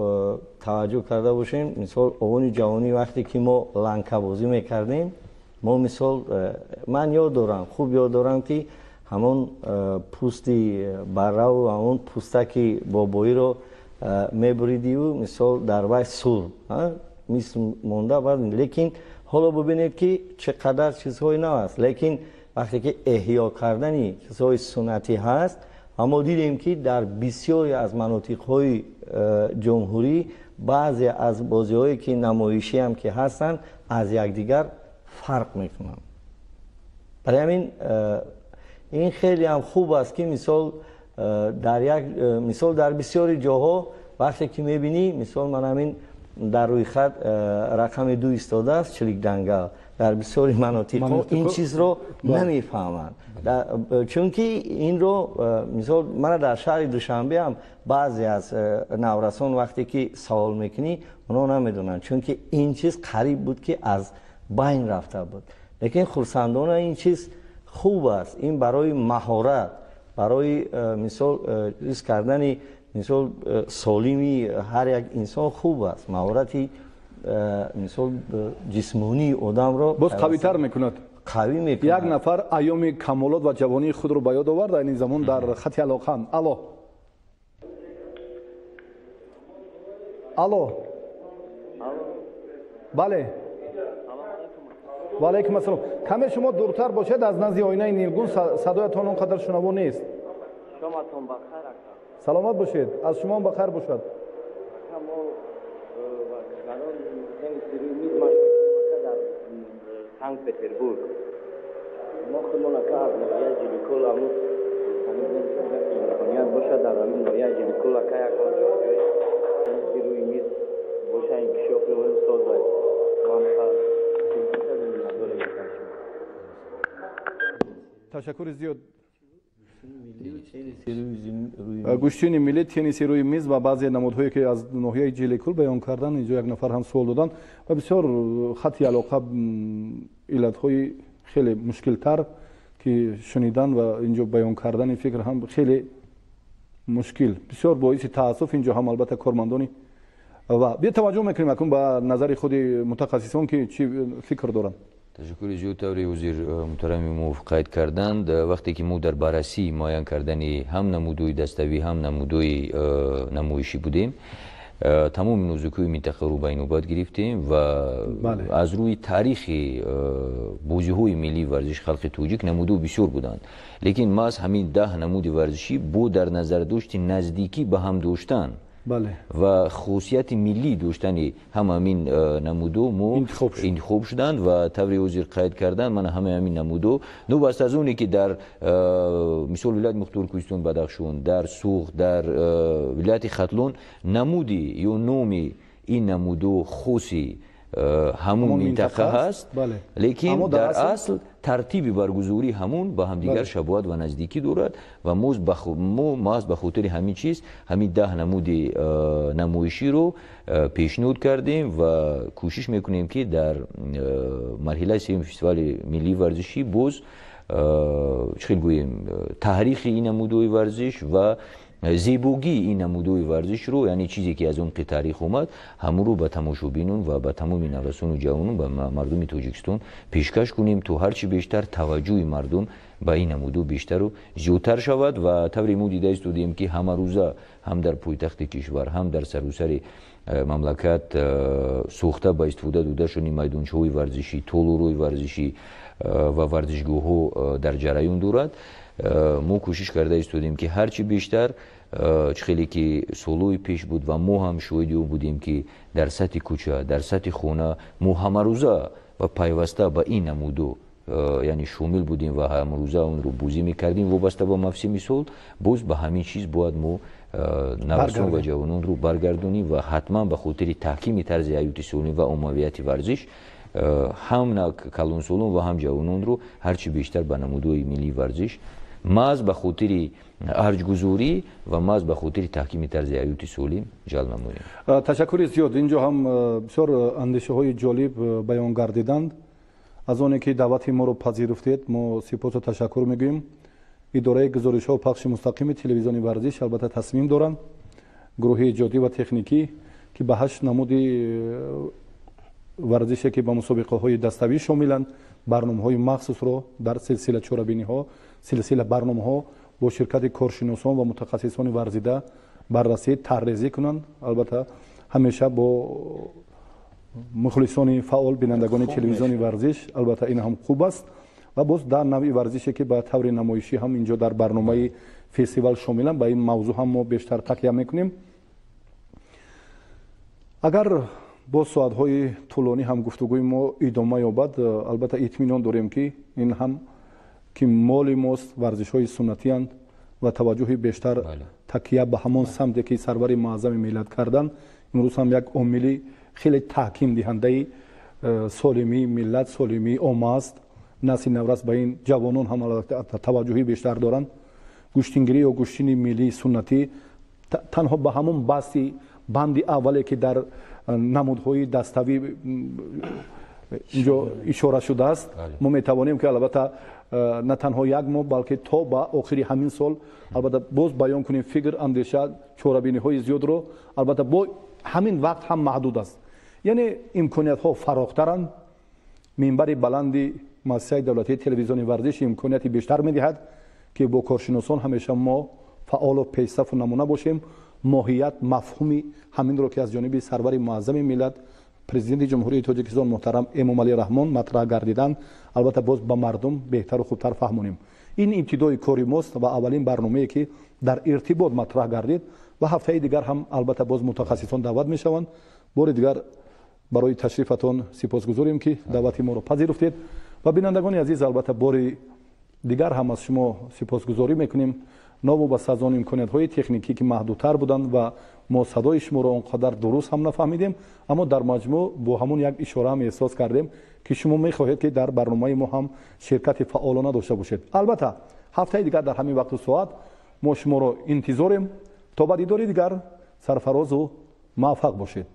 توجه کرده باشیم مثال اوان جوانی وقتی که ما لنکه بازی میکردیم ما مثال من یاد دارم خوب یاد دارم که همون پوستی بره و همون پوستکی بابایی رو میبریدی و مثال در وای سور مثل مونده بعد. لیکن حالا ببینید که چقدر چیزهای نو است لیکن وقتی که احیا کردنی چیزهای سنتی هست اما دیدیم که در بسیاری از مناطق‌های جمهوری بعضی از بازی‌هایی که نمایشی هم که هستن از یکدیگر فرق میکنن. برای همین این خیلی هم خوب است که مثال در بسیاری جاها وقتی که میبینی مثال من همین در روی خط رقم 2 ایستاده است چلیک دنگل در بسیاری مناطق این چیز رو نمیفهمند چون که این رو مثال من در شهر دوشنبه هم بعضی از نورسان وقتی که سوال میکنی اونا نمیدونن چون که این چیز قریب بود که از بین رفته بود. لیکن خرسندانه این چیز خوب است. این برای مهارت برای مثال ریس کردن مثال سالمی هر یک انسان خوب است. مهارتی مثال جسمانی آدم را باز قوی تر میکند. قوی میکند. یک نفر ایام کمالات و جوانی خود رو به یاد آورد این زمان در خط علاقه. الو بله و علیکم السلام. کمی شما دورتر باشید از نزد آینه نیلگون صدایتان اونقدر شنوا نیست. شماتون بخیر. سلامت باشید. از شما هم بخیر باشد. سنت پتربورگ ما خودمون که از نوعیه جلیکول همون امکانیت باشه در همین نوعیه جلیکول که یک روی میز باشن شوخی و استاد باید تشکر زیاد. گوشتین ملی تنیسی روی میز و بعضی نمودهایی که از ناحیه جیلیکول بیان کردن، اینجا یک نفر هم سوال دادن و بسیار خطی علاقه علتهای خیلی مشکل تر که شنیدن و اینجا بیان کردن این فکر هم خیلی مشکل، بسیار باعث تاسف اینجا هم البته کارمندانی و بیا توجه میکنیم اکنون به نظر خود متخصصان که چی فکر دارن. تشکر زیاد. طوری وزیر محترم موافقت کردند وقتی که ما در بررسی معین کردن هم نمودوی دستوی هم نمودوی نمایشی بودیم، تمام نزدیکی منطقه رو به نوبت گرفتیم و از روی تاریخی بازی‌های ملی ورزش خلق توجیک نمودو بسیار بودند، لیکن ما از همین 10 نمود ورزشی بو در نظر داشت نزدیکی به هم داشتن و خصوصیت ملی داشتن همین نمودو مو انتخاب شدند و طوری وزیر قید کردن من همین نمودو نو بس از اونی که در مثال ولایت مختار کوهستان بدخشان، در سوق، در ولایت ختلون نمودی یا نومی این نمودو خصوصی همون منطقه هست، لیکن در اصل ترتیب برگزاری همون با همدیگر شباهت و نزدیکی دارد و ما به خاطر همین چیز همین 10 نمود نمایشی رو پیشنهاد کردیم و کوشش میکنیم که در مرحله سوم فستیوال ملی ورزشی باز چخیل گوییم تاریخ این نمودوی ورزش و زیبوگی این نمودوی ورزش رو، یعنی چیزی که از اون تاریخ اومد همون رو به تماشابینون و به تمام نوسان و جوانون به مردم تاجیکستان پیشکش کنیم تا هرچی بیشتر توجه مردم به این نمودو بیشتر و زیادتر شود و طوری ما دیده استودیم که همه روزه هم در پایتخت کشور هم در سراسر مملکت سوخته با استفاده داده شدن میدانچه‌های ورزشی، تالارهای ورزشی و ورزشگاه‌ها در جریان دارد. ما کوشش کرده استودیم که هرچی بیشتر خیلی که سالوی پیش بود و ما هم شاهد بودیم که در سطح کوچه، در سطح خونه ما همه روزه و پیوسته به این نمودو یعنی شامل بودیم و همه روزه اون رو بازی میکردیم وابسته به موسم سال. باز به همین چیز باید ما نوسان و جوانان رو برگردونیم و حتما به خاطر تحکیم طرز حیات سالم و عمومیت ورزش هم کلان سالان و هم جوانان رو هرچی بیشتر به نمودوی ملی ورزش ماز به خاطر ارجگذاری و ماز به خاطر تحکیم طرز حیات سالم جلب نماییم. تشکر زیاد. اینجا هم بسیار اندیشه های جالب بیان گردیدند. از آنی که دعوت ما رو پذیرفتید ما سپاس و تشکر میگوییم. اداره گزارش ها و پخش مستقیم تلویزیون ورزش البته تصمیم دارند گروه ایجادی و تکنیکی که به 8 نمود ورزشی که به مسابقه های دستوی شاملند برنامه های مخصوص رو در سلسله چورابینی ها، سلسله برنامه ها با شرکت کارشناسان و متخصصان ورزیده بررسی طرحریزی کنند. البته همیشه با مخلصان فعال بینندگان تلویزیون ورزش، البته این هم خوب است و باز در نوع ورزشی که به طور نمایشی هم اینجا در برنامه فستیوال شاملند به این موضوع هم ما بیشتر تکیه میکنیم. اگر با ساعت‌های طولانی هم گفتگوی ما ادامه یابد البته اطمینان داریم که این هم که مال ماست ورزش‌های سنتی اند و توجه بیشتر تکیه به همان سمتی که سرور معظم ملت کردن امروز هم یک عامل خیلی تحکیم دهنده سالمی ملت، سالمی عامه است. نسل نورس به این جوانان هم توجه بیشتر دارند. گوشتینگیری یا گوشتین ملی سنتی تنها به همون بحثی بندی اولی که در نمودهای دستوی اینجا اشاره شده است ما میتوانیم که البته نه تنها یک ماه بلکه تا به آخری همین سال البته باز بیان کنیم فکر اندیشه چورابینی های زیاد رو البته با همین وقت هم محدود است. یعنی امکانیت ها فراخترند. منبر بلندی مؤسسه دولتی تلویزیون ورزش امکانیت بیشتر میدهد که با کارشناسان همیشه ما فعال و پیشرفت و نمونه باشیم. ماهیت مفهومی همین رو که از جانب سرور معظم ملت پرزیدنت جمهوری تاجیکستان محترم امامعلی رحمان مطرح گردیدن البته باز با مردم بهتر و خوبتر فهمونیم. این ابتدای کاری ماست و اولین برنامه‌ای که در ارتباط مطرح گردید و هفته دیگر هم البته باز متخصصان دعوت میشوند. بار دیگر برای تشریفتون سپاسگزاریم که دعوت ما رو پذیرفتید و بینندگان عزیز البته بار دیگر هم از شما سپاسگزاری میکنیم новобаста аз он имкониятҳои техникӣ ки маҳдудтар буданд ва мо садои шуморо он қадар дуруст ҳам нафаҳмидем, аммо дар маҷмӯъ бо ҳамон як ишора ҳам эҳсос кардем ки шумо мехоҳед ки дар барномаи мо ҳам ширкати фаъолона дошта бошед. албатта ҳафтаи дигар дар ҳамин вақту соат мо шуморо интизорем. то ба дидори дигар, сарфарозу муваффақ бошед.